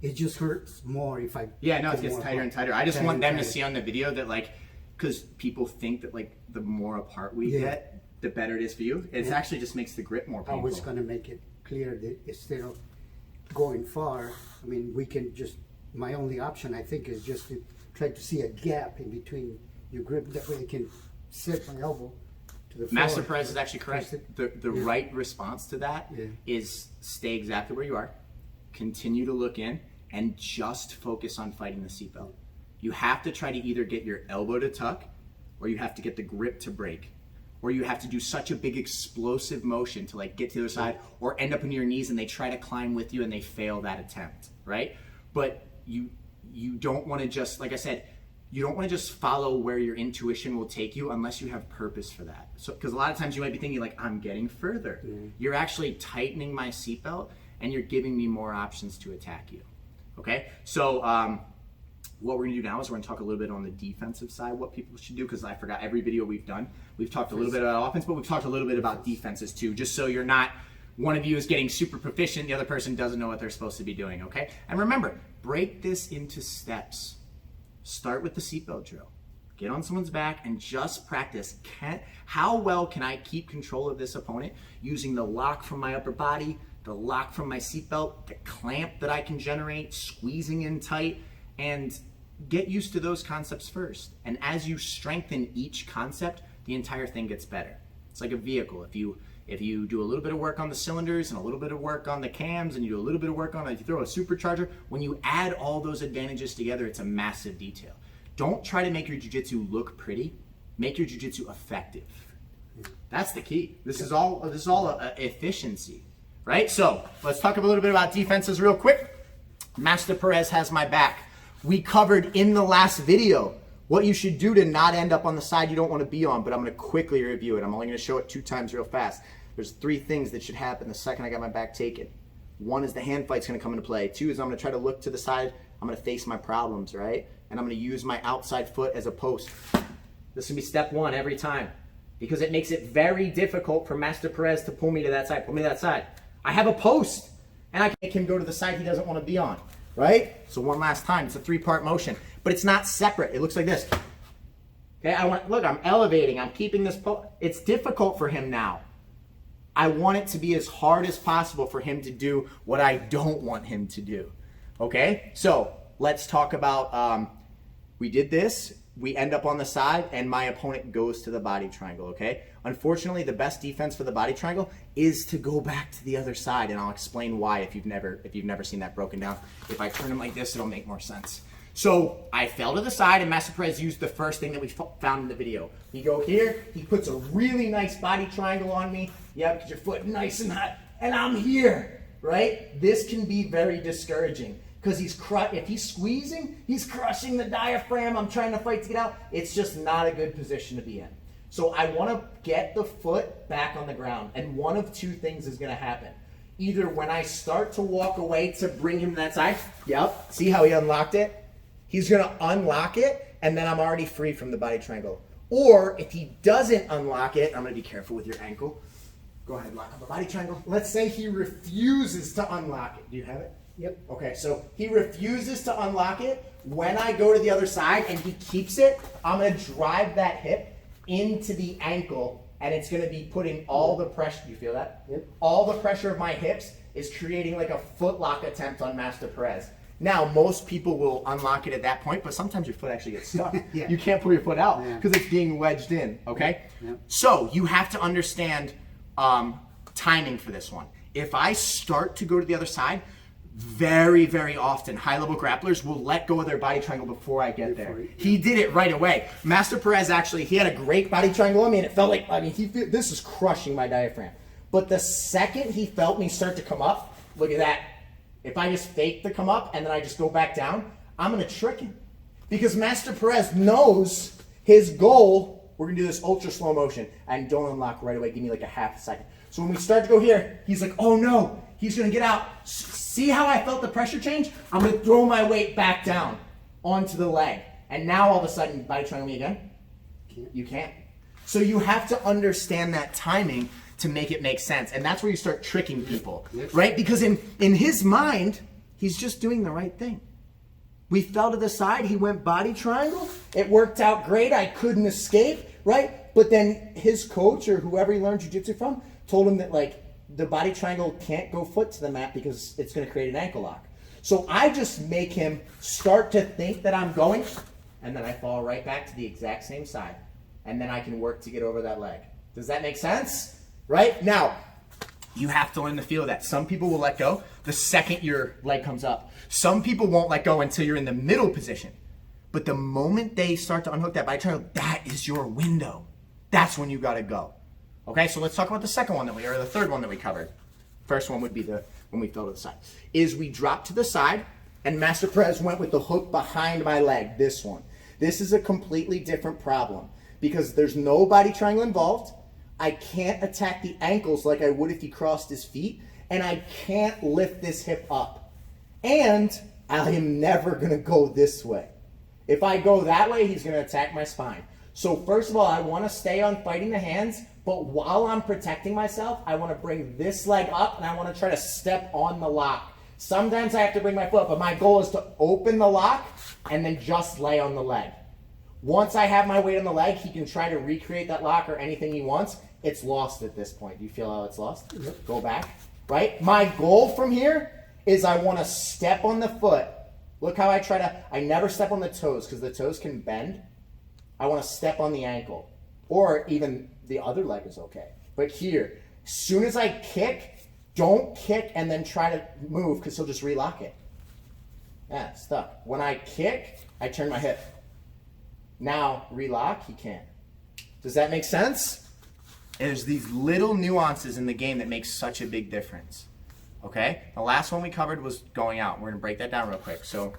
It just hurts more if I. Yeah, no, it gets tighter and tighter. I just want them to tighter. see on the video that like, because people think that like the more apart we get, the better it is for you. It actually just makes the grip more painful. I was gonna make it clear that instead of going far, I mean, we can just. My only option, I think, is just to try to see a gap in between your grip. That way, I can set my elbow to the floor. Master Perez is actually correct. The right response to that is stay exactly where you are, continue to look in, and just focus on fighting the seatbelt. You have to try to either get your elbow to tuck, or you have to get the grip to break, or you have to do such a big explosive motion to like get to the other side, or end up on your knees and they try to climb with you and they fail that attempt, right? But you don't want to just, like I said, you don't want to just follow where your intuition will take you unless you have purpose for that. So, because a lot of times you might be thinking like, I'm getting further. You're actually tightening my seatbelt and you're giving me more options to attack you. Okay, so what we're gonna do now is we're gonna talk a little bit on the defensive side, what people should do, because I forgot every video we've done. We've talked a little bit about offense, but we've talked a little bit about defenses too, just so you're not, one of you is getting super proficient, the other person doesn't know what they're supposed to be doing, okay? And remember, break this into steps. Start with the seatbelt drill. Get on someone's back and just practice. How well can I keep control of this opponent using the lock from my upper body, the lock from my seatbelt, the clamp that I can generate, squeezing in tight, and get used to those concepts first. And as you strengthen each concept, the entire thing gets better. It's like a vehicle. If you do a little bit of work on the cylinders and a little bit of work on the cams and you do a little bit of work on it, you throw a supercharger, when you add all those advantages together, it's a massive detail. Don't try to make your jiu-jitsu look pretty. Make your jiu-jitsu effective. That's the key. This is all efficiency, right? So let's talk a little bit about defenses real quick. Master Perez has my back. We covered in the last video what you should do to not end up on the side you don't want to be on, but I'm going to quickly review it. I'm only going to show it 2 times real fast. There's 3 things that should happen the second I got my back taken. 1 is the hand fight's going to come into play. 2 is I'm going to try to look to the side. I'm going to face my problems, right? And I'm going to use my outside foot as a post. This is going to be step 1 every time, because it makes it very difficult for Master Perez to pull me to that side. Pull me to that side. I have a post, and I can make him go to the side he doesn't want to be on, right? So one last time. It's a 3-part motion, but it's not separate. It looks like this. Okay, look, I'm elevating. I'm keeping this. It's difficult for him now. I want it to be as hard as possible for him to do what I don't want him to do. Okay, so let's talk about, we did this, we end up on the side, and my opponent goes to the body triangle, okay? Unfortunately, the best defense for the body triangle is to go back to the other side, and I'll explain why if you've never seen that broken down. If I turn him like this, it'll make more sense. So I fell to the side, and Master Perez used the first thing that we found in the video. You go here, he puts a really nice body triangle on me. Yeah, because your foot nice and hot, and I'm here, right? This can be very discouraging, because if he's squeezing, he's crushing the diaphragm. I'm trying to fight to get out. It's just not a good position to be in. So I want to get the foot back on the ground, and one of 2 things is going to happen. Either when I start to walk away to bring him to that side, yep, see how he unlocked it? He's going to unlock it, and then I'm already free from the body triangle. Or if he doesn't unlock it, I'm going to be careful with your ankle. Go ahead, lock up the body triangle. Let's say he refuses to unlock it. Do you have it? Yep. Okay, so he refuses to unlock it. When I go to the other side and he keeps it, I'm going to drive that hip into the ankle, and it's going to be putting all the pressure. Do you feel that? Yep. All the pressure of my hips is creating like a foot lock attempt on Master Perez. Now, most people will unlock it at that point, but sometimes your foot actually gets stuck. Yeah. You can't pull your foot out Yeah. because it's being wedged in, okay? Yeah. So you have to understand timing for this one. If I start to go to the other side, very, very often, high-level grapplers will let go of their body triangle before I get there. He did it right away. Master Perez actually, he had a great body triangle on me, and it felt like, this is crushing my diaphragm. But the second he felt me start to come up, look at that. If I just fake the come up and then I just go back down, I'm going to trick him. Because Master Perez knows his goal, we're going to do this ultra slow motion, and don't unlock right away. Give me like a half a second. So when we start to go here, he's like, oh no, he's going to get out. See how I felt the pressure change? I'm going to throw my weight back down onto the leg. And now all of a sudden, body triangle me again? You can't. So you have to understand that timing to make it make sense. And that's where you start tricking people, right? Because in his mind, he's just doing the right thing. We fell to the side, he went body triangle, it worked out great, I couldn't escape, right? But then his coach or whoever he learned jiu-jitsu from told him that like the body triangle can't go foot to the mat because it's gonna create an ankle lock. So I just make him start to think that I'm going, and then I fall right back to the exact same side. And then I can work to get over that leg. Does that make sense? Right? Now, you have to learn the feel of that. Some people will let go the second your leg comes up. Some people won't let go until you're in the middle position. But the moment they start to unhook that body triangle, that is your window. That's when you gotta go. Okay, so let's talk about the second one or the third one that we covered. First one would be when we fell to the side. Is we dropped to the side, and Master Perez went with the hook behind my leg, this one. This is a completely different problem because there's no body triangle involved. I can't attack the ankles like I would if he crossed his feet, and I can't lift this hip up. And I am never gonna go this way. If I go that way, he's gonna attack my spine. So first of all, I wanna stay on fighting the hands, but while I'm protecting myself, I wanna bring this leg up and I wanna try to step on the lock. Sometimes I have to bring my foot, but my goal is to open the lock and then just lay on the leg. Once I have my weight on the leg, he can try to recreate that lock or anything he wants. It's lost at this point. Do you feel how it's lost? Yep. Go back, right? My goal from here is I want to step on the foot. Look how I never step on the toes because the toes can bend. I want to step on the ankle. Or even the other leg is okay. But here, as soon as I kick, don't kick and then try to move because he'll just relock it. Yeah, stuck. When I kick, I turn my hip. Now, relock, he can't. Does that make sense? There's these little nuances in the game that make such a big difference. Okay? The last one we covered was going out. We're going to break that down real quick. So,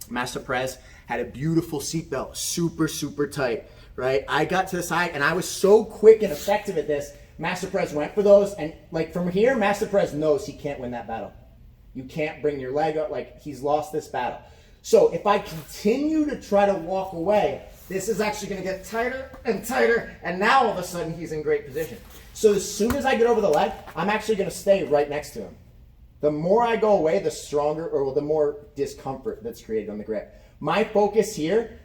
Master Perez had a beautiful seatbelt, super, super tight, right? I got to the side, and I was so quick and effective at this. Master Perez went for those, and like from here, Master Perez knows he can't win that battle. You can't bring your leg up, like he's lost this battle. So if I continue to try to walk away, this is actually going to get tighter and tighter, and now all of a sudden he's in great position. So as soon as I get over the leg, I'm actually going to stay right next to him. The more I go away, the stronger or the more discomfort that's created on the grip. My focus here,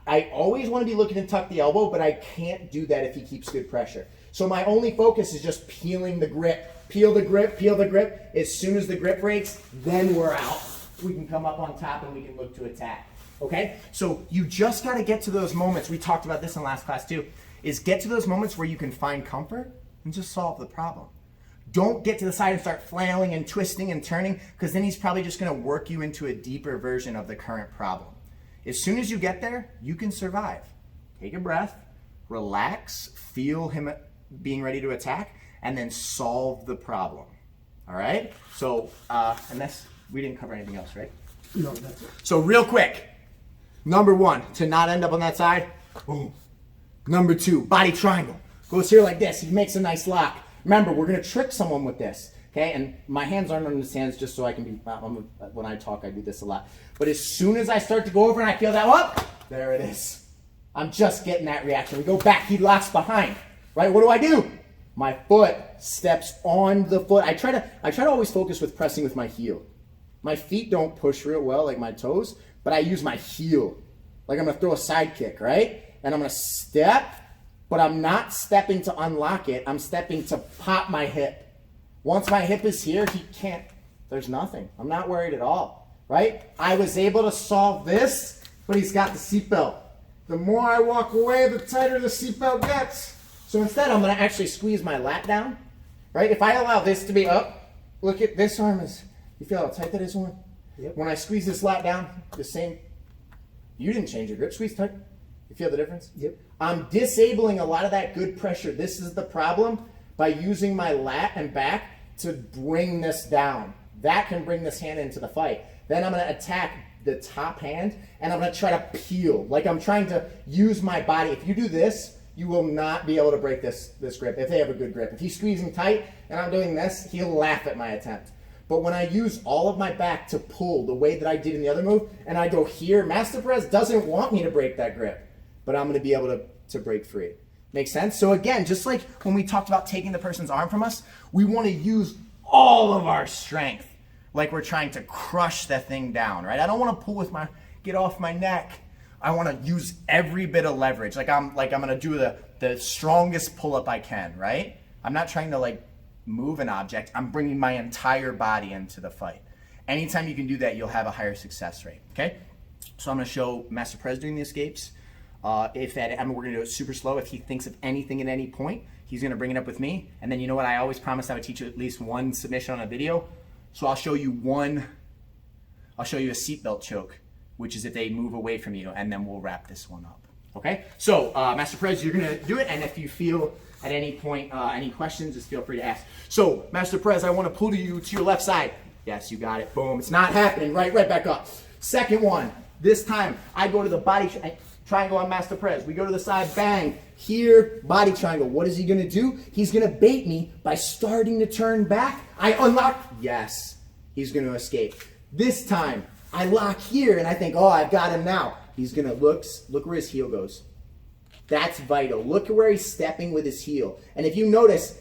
I always want to be looking to tuck the elbow, but I can't do that if he keeps good pressure. So my only focus is just peeling the grip. Peel the grip, peel the grip. As soon as the grip breaks, then we're out. We can come up on top and we can look to attack. Okay? So you just got to get to those moments. We talked about this in last class too. Is get to those moments where you can find comfort and just solve the problem. Don't get to the side and start flailing and twisting and turning, because then he's probably just going to work you into a deeper version of the current problem. As soon as you get there, you can survive. Take a breath, relax, feel him being ready to attack, and then solve the problem. All right? So, unless we didn't cover anything else, right? No, that's it. So real quick, number one, to not end up on that side, boom. Number two, body triangle. Goes here like this. He makes a nice lock. Remember, we're going to trick someone with this, okay? And my hands aren't on his hands just so I can be, when I talk, I do this a lot. But as soon as I start to go over and I feel that, whoop, there it is. I'm just getting that reaction. We go back, he locks behind, right? What do? My foot steps on the foot. I try to always focus with pressing with my heel. My feet don't push real well like my toes, but I use my heel. Like I'm going to throw a side kick, right? And I'm going to step, but I'm not stepping to unlock it. I'm stepping to pop my hip. Once my hip is here, he can't, there's nothing. I'm not worried at all, right? right? I was able to solve this, but he's got the seatbelt. The more I walk away, the tighter the seatbelt gets. So instead, I'm going to actually squeeze my lat down, right? If I allow this to be up, look at this arm is, you feel how tight that is, Warren? Yep. When I squeeze this lat down, the same, you didn't change your grip, squeeze tight. You feel the difference? Yep. I'm disabling a lot of that good pressure. This is the problem by using my lat and back to bring this down. That can bring this hand into the fight. Then I'm going to attack the top hand and I'm going to try to peel. Like I'm trying to use my body. If you do this, you will not be able to break this grip if they have a good grip. If he's squeezing tight and I'm doing this, he'll laugh at my attempt. But when I use all of my back to pull the way that I did in the other move and I go here, Master Perez doesn't want me to break that grip, but I'm going to be able to break free. Make sense? So again, just like when we talked about taking the person's arm from us, we want to use all of our strength like we're trying to crush that thing down, right? I don't want to pull with get off my neck. I want to use every bit of leverage. Like I'm going to do the strongest pull-up I can, right? I'm not trying to like move an object. I'm bringing my entire body into the fight. Anytime you can do that, you'll have a higher success rate, okay? So I'm going to show Master Perez doing the escapes. We're going to do it super slow. If he thinks of anything at any point, he's going to bring it up with me. And then you know what? I always promised I would teach you at least one submission on a video. So I'll show you a seatbelt choke, which is if they move away from you, and then we'll wrap this one up. Okay? So Master Perez, you're going to do it. And if you feel at any point any questions, just feel free to ask. So Master Perez, I want to pull you to your left side. Yes, you got it. Boom. It's not happening. Right back up. Second one. This time I go to the body triangle on Master Perez. We go to the side, bang. Here, body triangle. What is he going to do? He's going to bait me by starting to turn back. I unlock. Yes, he's going to escape. This time, I lock here, and I think, oh, I've got him now. He's going to look where his heel goes. That's vital. Look at where he's stepping with his heel. And if you notice,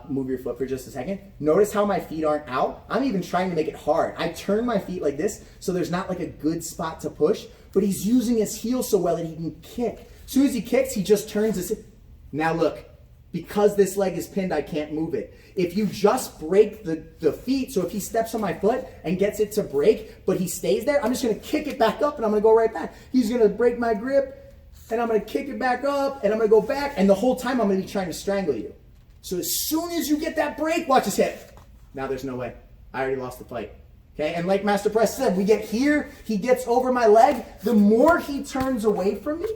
move your foot for just a second. Notice how my feet aren't out. I'm even trying to make it hard. I turn my feet like this, so there's not like a good spot to push. But he's using his heel so well that he can kick. As soon as he kicks, he just turns his hip. Now look, because this leg is pinned, I can't move it. If you just break the feet, so if he steps on my foot and gets it to break, but he stays there, I'm just going to kick it back up and I'm going to go right back. He's going to break my grip and I'm going to kick it back up and I'm going to go back. And the whole time I'm going to be trying to strangle you. So as soon as you get that break, watch his hip. Now there's no way. I already lost the fight. Okay, and like Master Perez said, we get here, he gets over my leg. The more he turns away from me,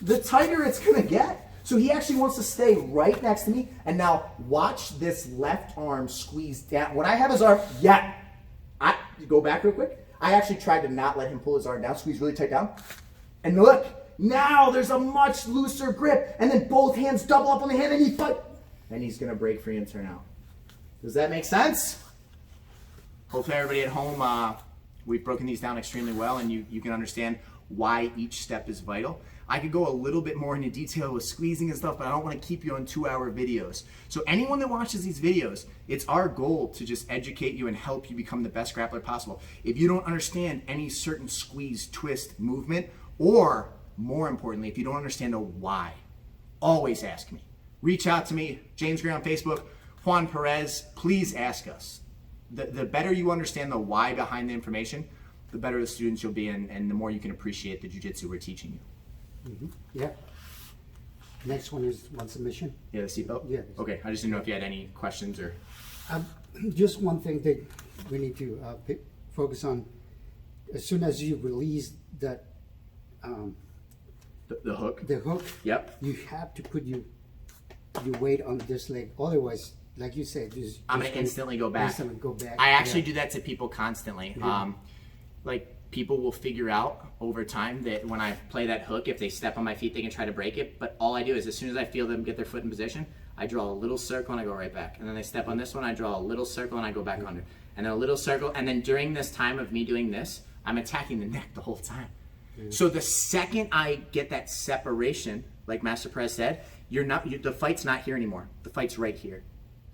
the tighter it's going to get. So he actually wants to stay right next to me. And now watch this left arm squeeze down. When I have his arm, go back real quick. I actually tried to not let him pull his arm down, squeeze really tight down. And look, now there's a much looser grip. And then both hands double up on the hand and he fight. And he's going to break free and turn out. Does that make sense? Hopefully everybody at home, we've broken these down extremely well and you can understand why each step is vital. I could go a little bit more into detail with squeezing and stuff, but I don't want to keep you on 2-hour videos. So anyone that watches these videos, it's our goal to just educate you and help you become the best grappler possible. If you don't understand any certain squeeze, twist, movement, or more importantly, if you don't understand the why, always ask me. Reach out to me, James Gray on Facebook, Juan Perez, please ask us. The better you understand the why behind the information, the better the students you'll be and the more you can appreciate the jiu-jitsu we're teaching you. Mm-hmm. Yeah. Next one is one submission. Yeah, the seatbelt? Yeah. Okay, I just didn't know if you had any questions or... Just one thing that we need to focus on. As soon as you release that... The hook? The hook. Yep. You have to put your weight on this leg. Otherwise, like you said, I'm going to instantly go back. I actually do that to people constantly. Yeah. Like people will figure out over time that when I play that hook, if they step on my feet, they can try to break it. But all I do is as soon as I feel them get their foot in position, I draw a little circle and I go right back. And then they step on this one, I draw a little circle and I go back under. And then a little circle. And then during this time of me doing this, I'm attacking the neck the whole time. So the second I get that separation, like Master Perez said, the fight's not here anymore. The fight's right here.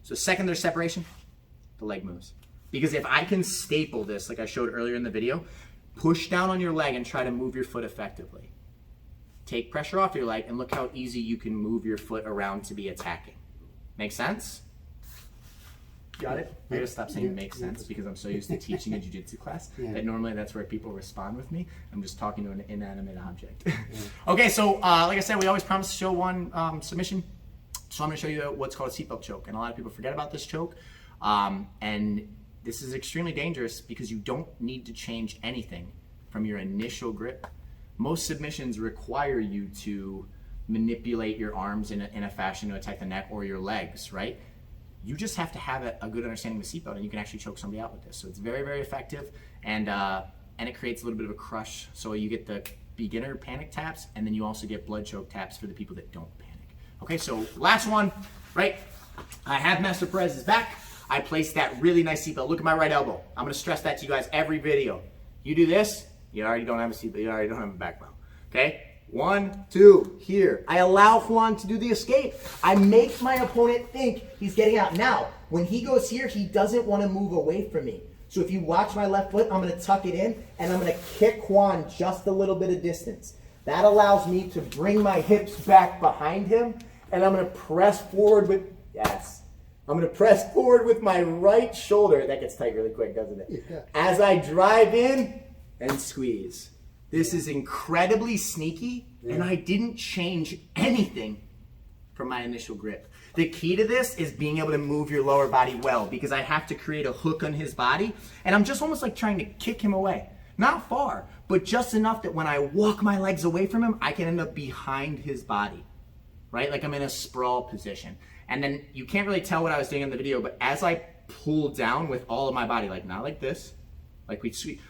So second there's separation, the leg moves. Because if I can staple this, like I showed earlier in the video, push down on your leg and try to move your foot effectively. Take pressure off your leg and look how easy you can move your foot around to be attacking. Make sense? Got it? I gotta stop saying makes sense because I'm so used to teaching a jiu-jitsu class that normally that's where people respond with me. I'm just talking to an inanimate object. Okay, so like I said, we always promise to show one submission. So I'm gonna show you what's called a seatbelt choke. And a lot of people forget about this choke. And this is extremely dangerous because you don't need to change anything from your initial grip. Most submissions require you to manipulate your arms in a fashion to attack the neck or your legs, right? You just have to have a good understanding of the seatbelt and you can actually choke somebody out with this. So it's very, very effective and it creates a little bit of a crush. So you get the beginner panic taps and then you also get blood choke taps for the people that don't panic. Okay, so last one, right? I have Master Perez's back. I placed that really nice seatbelt. Look at my right elbow. I'm gonna stress that to you guys every video. You do this, you already don't have a seatbelt, you already don't have a back mount, okay? 1, 2, here. I allow Juan to do the escape. I make my opponent think he's getting out. Now, when he goes here, he doesn't want to move away from me. So if you watch my left foot, I'm going to tuck it in, and I'm going to kick Juan just a little bit of distance. That allows me to bring my hips back behind him, and I'm going to press forward with, I'm going to press forward with my right shoulder. That gets tight really quick, doesn't it? Yeah. As I drive in and squeeze. This is incredibly sneaky, and I didn't change anything from my initial grip. The key to this is being able to move your lower body well, because I have to create a hook on his body, and I'm just almost like trying to kick him away. Not far, but just enough that when I walk my legs away from him, I can end up behind his body, right? Like I'm in a sprawl position. And then you can't really tell what I was doing in the video, but as I pull down with all of my body, like not like this, like we sweep.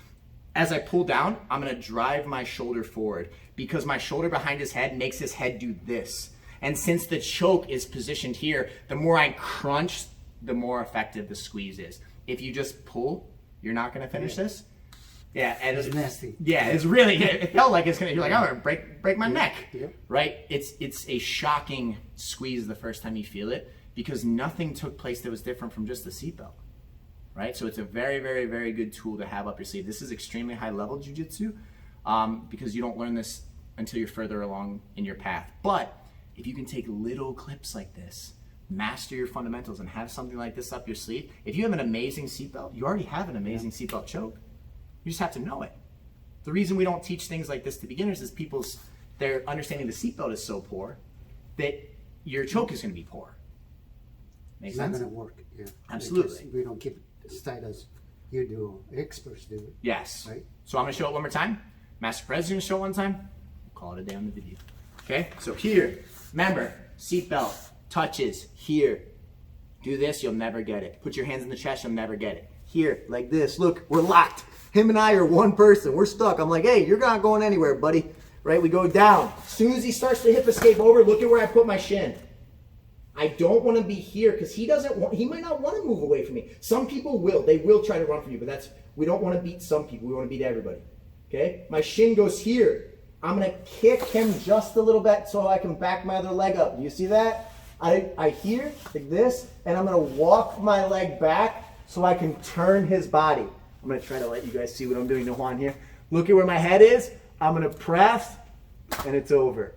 As I pull down, I'm gonna drive my shoulder forward because my shoulder behind his head makes his head do this. And since the choke is positioned here, the more I crunch, the more effective the squeeze is. If you just pull, you're not gonna finish this. Yeah, and it's nasty. Yeah, it's really, it felt like it's gonna, you're like, oh, I'm gonna break my neck, right? It's a shocking squeeze the first time you feel it because nothing took place that was different from just the seatbelt. Right? So it's a very, very, very good tool to have up your sleeve. This is extremely high level jiu-jitsu because you don't learn this until you're further along in your path. But if you can take little clips like this, master your fundamentals and have something like this up your sleeve, if you have an amazing seatbelt, you already have an amazing seatbelt choke. You just have to know it. The reason we don't teach things like this to beginners is their understanding of the seatbelt is so poor that your choke is going to be poor. Make sense? It's not going to work. Yeah. Absolutely. Because we don't keep as tight as you do, experts do. Yes. Right? So I'm going to show it one more time. Master Perez is going to show it one time. We'll call it a day on the video. Okay? So here, remember, seatbelt, touches, here. Do this, you'll never get it. Put your hands in the chest, you'll never get it. Here, like this. Look, we're locked. Him and I are one person. We're stuck. I'm like, hey, you're not going anywhere, buddy. Right? We go down. As soon as he starts to hip escape over, look at where I put my shin. I don't want to be here because he might not want to move away from me. Some people will. They will try to run from you, but we don't want to beat some people. We want to beat everybody. Okay? My shin goes here. I'm going to kick him just a little bit so I can back my other leg up. Do you see that? I hear like this, and I'm going to walk my leg back so I can turn his body. I'm going to try to let you guys see what I'm doing to Juan here. Look at where my head is. I'm going to press, and it's over.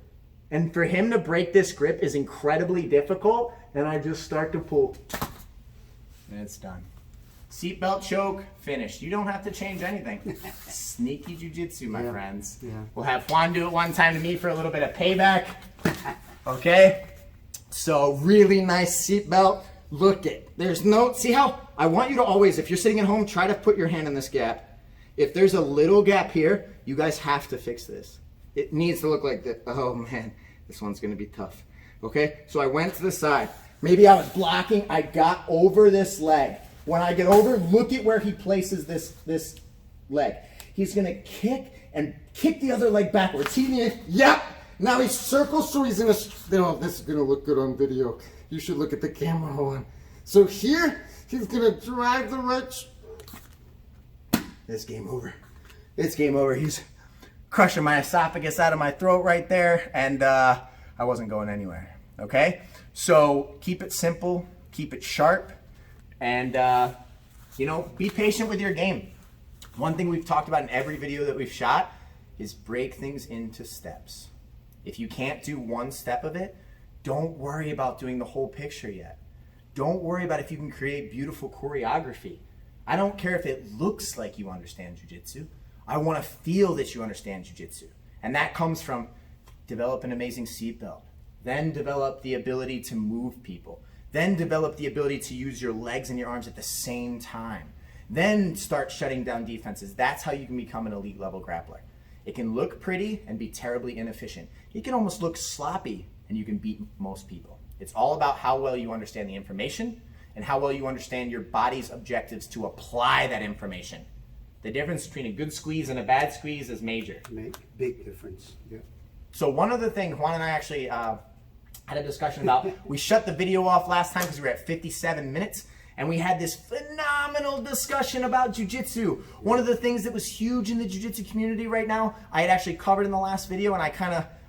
And for him to break this grip is incredibly difficult, and I just start to pull, and it's done. Seatbelt choke, finished. You don't have to change anything. Sneaky jiu-jitsu, my friends. Yeah. We'll have Juan do it one time to me for a little bit of payback. Okay? So, really nice seatbelt. Look it. There's no, see how, I want you to always, if you're sitting at home, try to put your hand in this gap. If there's a little gap here, you guys have to fix this. It needs to look like this. Oh man, this one's gonna be tough. Okay, so I went to the side. Maybe I was blocking, I got over this leg. When I get over, look at where he places this leg. He's gonna kick and kick the other leg backwards. Yep, now he circles, so he's gonna, this is gonna look good on video. You should look at the camera, hold on. So here, he's gonna drive the right, it's game over. It's game over. He's crushing my esophagus out of my throat right there, and I wasn't going anywhere, okay? So keep it simple, keep it sharp, and be patient with your game. One thing we've talked about in every video that we've shot is break things into steps. If you can't do one step of it, don't worry about doing the whole picture yet. Don't worry about if you can create beautiful choreography. I don't care if it looks like you understand jiu-jitsu. I want to feel that you understand jiu-jitsu. And that comes from develop an amazing seatbelt, then develop the ability to move people, then develop the ability to use your legs and your arms at the same time, then start shutting down defenses. That's how you can become an elite level grappler. It can look pretty and be terribly inefficient. It can almost look sloppy and you can beat most people. It's all about how well you understand the information and how well you understand your body's objectives to apply that information. The difference between a good squeeze and a bad squeeze is major. Make big difference. Yeah. So one other thing, Juan and I actually had a discussion about, we shut the video off last time because we were at 57 minutes and we had this phenomenal discussion about jiu-jitsu. One of the things that was huge in the jiu-jitsu community right now, I had actually covered in the last video, and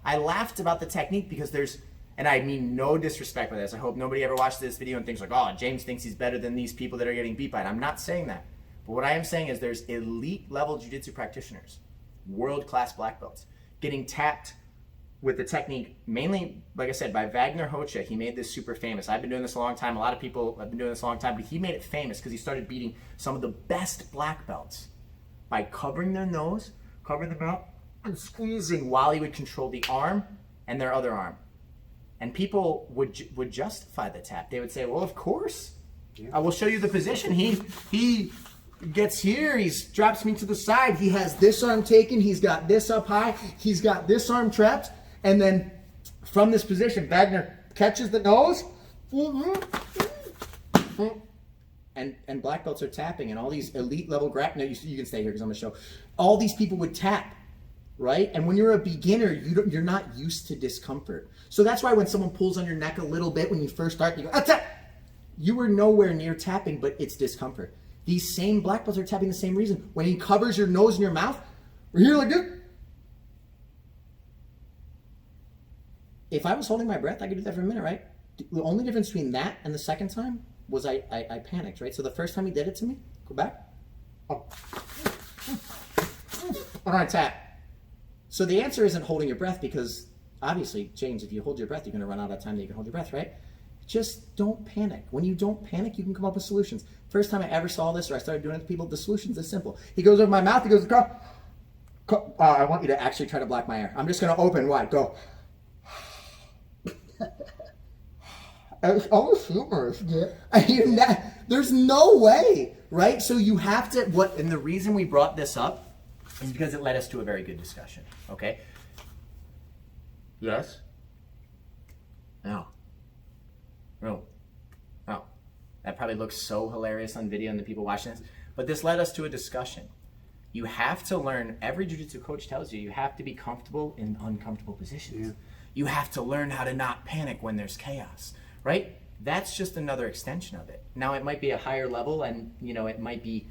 I laughed about the technique because there's, and I mean no disrespect by this, I hope nobody ever watched this video and thinks like, oh, James thinks he's better than these people that are getting beat by it. I'm not saying that. But what I am saying is there's elite level jiu-jitsu practitioners, world-class black belts, getting tapped with the technique, mainly, like I said, by Wagner Hocha. He made this super famous. I've been doing this a long time. A lot of people have been doing this a long time, but he made it famous because he started beating some of the best black belts by covering their nose, covering their mouth, and squeezing while he would control the arm and their other arm. And people would justify the tap. They would say, well, of course. Yeah. I will show you the position. He gets here, he drops me to the side. He has this arm taken. He's got this up high. He's got this arm trapped. And then from this position, Wagner catches the nose. And black belts are tapping. And all these elite level no, you can stay here because I'm going to show. All these people would tap, right? And when you're a beginner, you're not used to discomfort. So that's why when someone pulls on your neck a little bit when you first start, you go, tap! You were nowhere near tapping, but it's discomfort. These same black belts are tapping the same reason. When he covers your nose and your mouth, we're here like this. If I was holding my breath, I could do that for a minute, right? The only difference between that and the second time was I panicked, right? So the first time he did it to me, go back. Oh. And I tap. So the answer isn't holding your breath because obviously, James, if you hold your breath, you're going to run out of time that you can hold your breath, right? Just don't panic. When you don't panic, you can come up with solutions. First time I ever saw this or I started doing it to people, the solutions is simple. He goes over my mouth, he goes, I want you to actually try to block my air. I'm just going to open wide, go. It's almost humorous. Yeah. There's no way, right? So you have to, and the reason we brought this up is because it led us to a very good discussion, okay? Yes? No. No. Oh. That probably looks so hilarious on video and the people watching this, but this led us to a discussion. You have to learn, every jiu-jitsu coach tells you, you have to be comfortable in uncomfortable positions. Yeah. You have to learn how to not panic when there's chaos, right? That's just another extension of it. Now it might be a higher level and, it might be,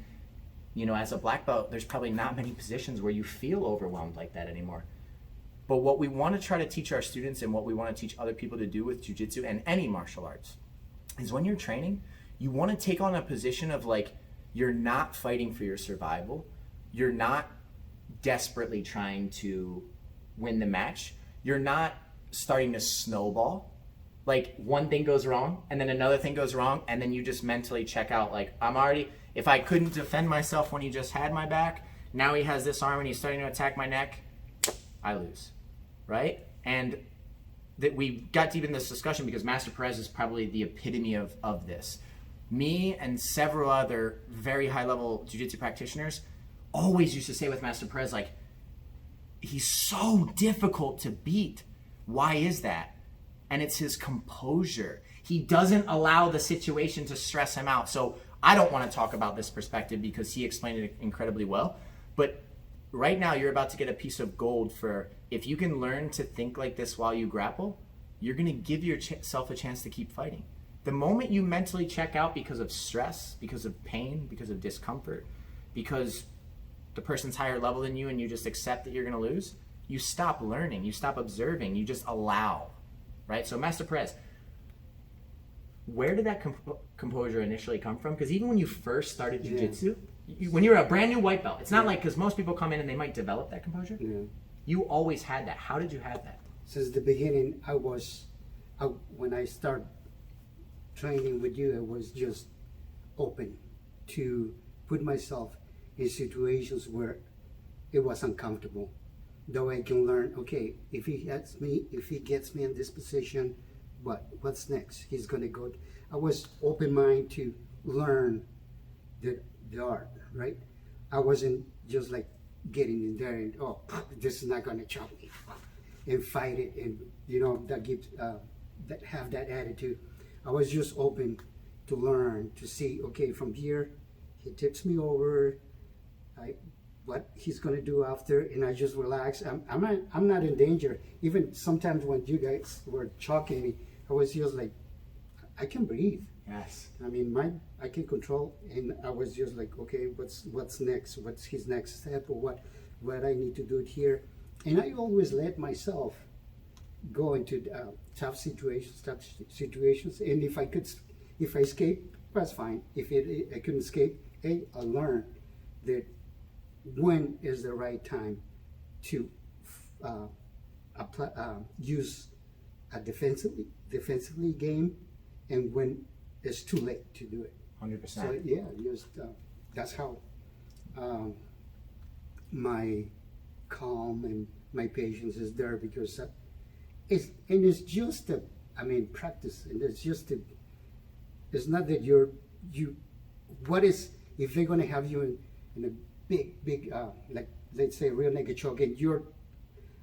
as a black belt, there's probably not many positions where you feel overwhelmed like that anymore. But what we want to try to teach our students and what we want to teach other people to do with jiu-jitsu and any martial arts is when you're training, you want to take on a position of you're not fighting for your survival. You're not desperately trying to win the match. You're not starting to snowball. One thing goes wrong and then another thing goes wrong and then you just mentally check out if I couldn't defend myself when he just had my back, now he has this arm and he's starting to attack my neck, I lose, right? And that we got deep in this discussion because Master Perez is probably the epitome of this. Me and several other very high-level jiu-jitsu practitioners always used to say with Master Perez, he's so difficult to beat. Why is that? And it's his composure. He doesn't allow the situation to stress him out. So I don't want to talk about this perspective because he explained it incredibly well. But right now you're about to get a piece of gold for if you can learn to think like this while you grapple, you're going to give yourself a chance to keep fighting. The moment you mentally check out because of stress, because of pain, because of discomfort, because the person's higher level than you and you just accept that you're going to lose, you stop learning, you stop observing, you just allow, right? So Master Perez, where did that composure initially come from? Because even when you first started jiu-jitsu, when you were a brand new white belt, it's not because most people come in and they might develop that composure. Yeah. You always had that. How did you have that? Since the beginning, when I started training with you, I was just open to put myself in situations where it was uncomfortable. Though I can learn, okay, if he gets me in this position, what's next? He's gonna go. I was open minded to learn the art, right? I wasn't just like getting in there and this is not gonna chop me, and fight it, and that gives that have that attitude. I was just open to learn, to see, okay, from here, he tips me over, what he's gonna do after, and I just relax. I'm not in danger. Even sometimes when you guys were choking me, I was just like, I can breathe. Yes. I mean, I can control, and I was just like, okay, what's next? What's his next step, or what I need to do here? And I always let myself go into tough situations. And if I escape, that's fine. If I couldn't escape, I learned that when is the right time to use a defensively game, and when it's too late to do it. 100%. So yeah, just that's how my calm and my patience is there, because it's just practice, and it's not that what is, if they're going to have you in a big like, let's say, rear naked choke, and you're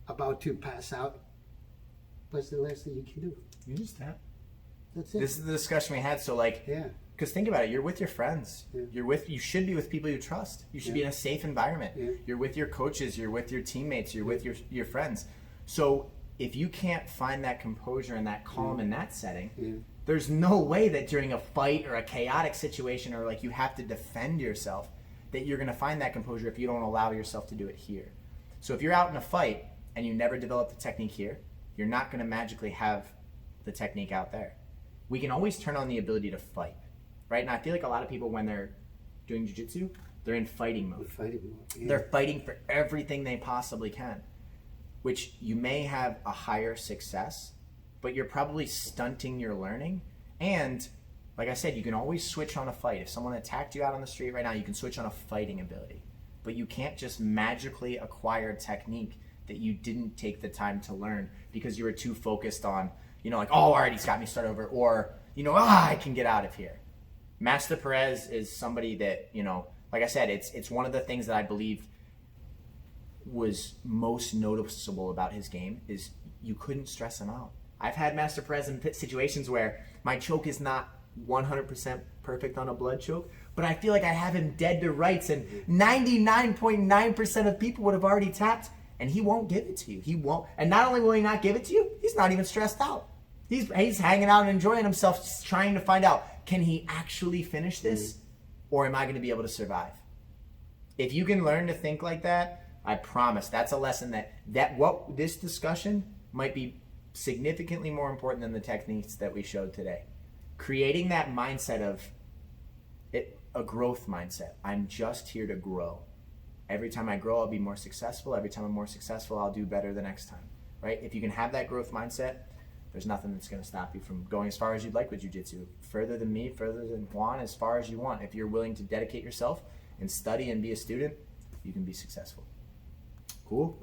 about to pass out, what's the last thing you can do? You just tap. That's it. This is the discussion we had. So Yeah. because think about it, you're with your friends. Yeah. You should be with people you trust. You should be in a safe environment. Yeah. You're with your coaches. You're with your teammates. You're with your friends. So if you can't find that composure and that calm in that setting, there's no way that during a fight or a chaotic situation, or like you have to defend yourself, that you're going to find that composure if you don't allow yourself to do it here. So if you're out in a fight and you never develop the technique here, you're not going to magically have the technique out there. We can always turn on the ability to fight, right? And I feel like a lot of people, when they're doing jiu-jitsu, they're in fighting mode. Yeah. They're fighting for everything they possibly can, which you may have a higher success, but you're probably stunting your learning. And like I said, you can always switch on a fight. If someone attacked you out on the street right now, you can switch on a fighting ability. But you can't just magically acquire a technique that you didn't take the time to learn because you were too focused on, like, oh, all right, he's got me start over, or, I can get out of here. Master Perez is somebody that, like I said, it's one of the things that I believe was most noticeable about his game is you couldn't stress him out. I've had Master Perez in situations where my choke is not 100% perfect on a blood choke, but I feel like I have him dead to rights, and 99.9% of people would have already tapped, and he won't give it to you. He won't. And not only will he not give it to you, he's not even stressed out. He's hanging out and enjoying himself, trying to find out, can he actually finish this, or am I going to be able to survive? If you can learn to think like that, I promise that's a lesson that what this discussion might be significantly more important than the techniques that we showed today. Creating that mindset of a growth mindset. I'm just here to grow. Every time I grow, I'll be more successful. Every time I'm more successful, I'll do better the next time, right? If you can have that growth mindset, there's nothing that's going to stop you from going as far as you'd like with jiu-jitsu. Further than me, further than Juan, as far as you want. If you're willing to dedicate yourself and study and be a student, you can be successful. Cool.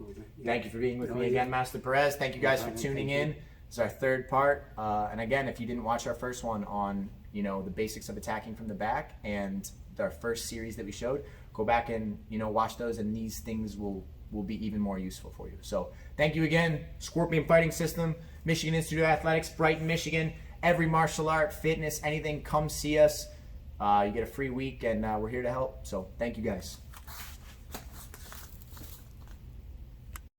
Thank you for being with me again, Master Perez. Thank you guys for tuning in. This is our third part. And again, if you didn't watch our first one on, the basics of attacking from the back and our first series that we showed, go back and, watch those, and these things will be even more useful for you. So thank you again. Scorpion Fighting System, Michigan Institute of Athletics, Brighton, Michigan. Every martial art, fitness, anything, come see us. You get a free week, and we're here to help. So thank you guys.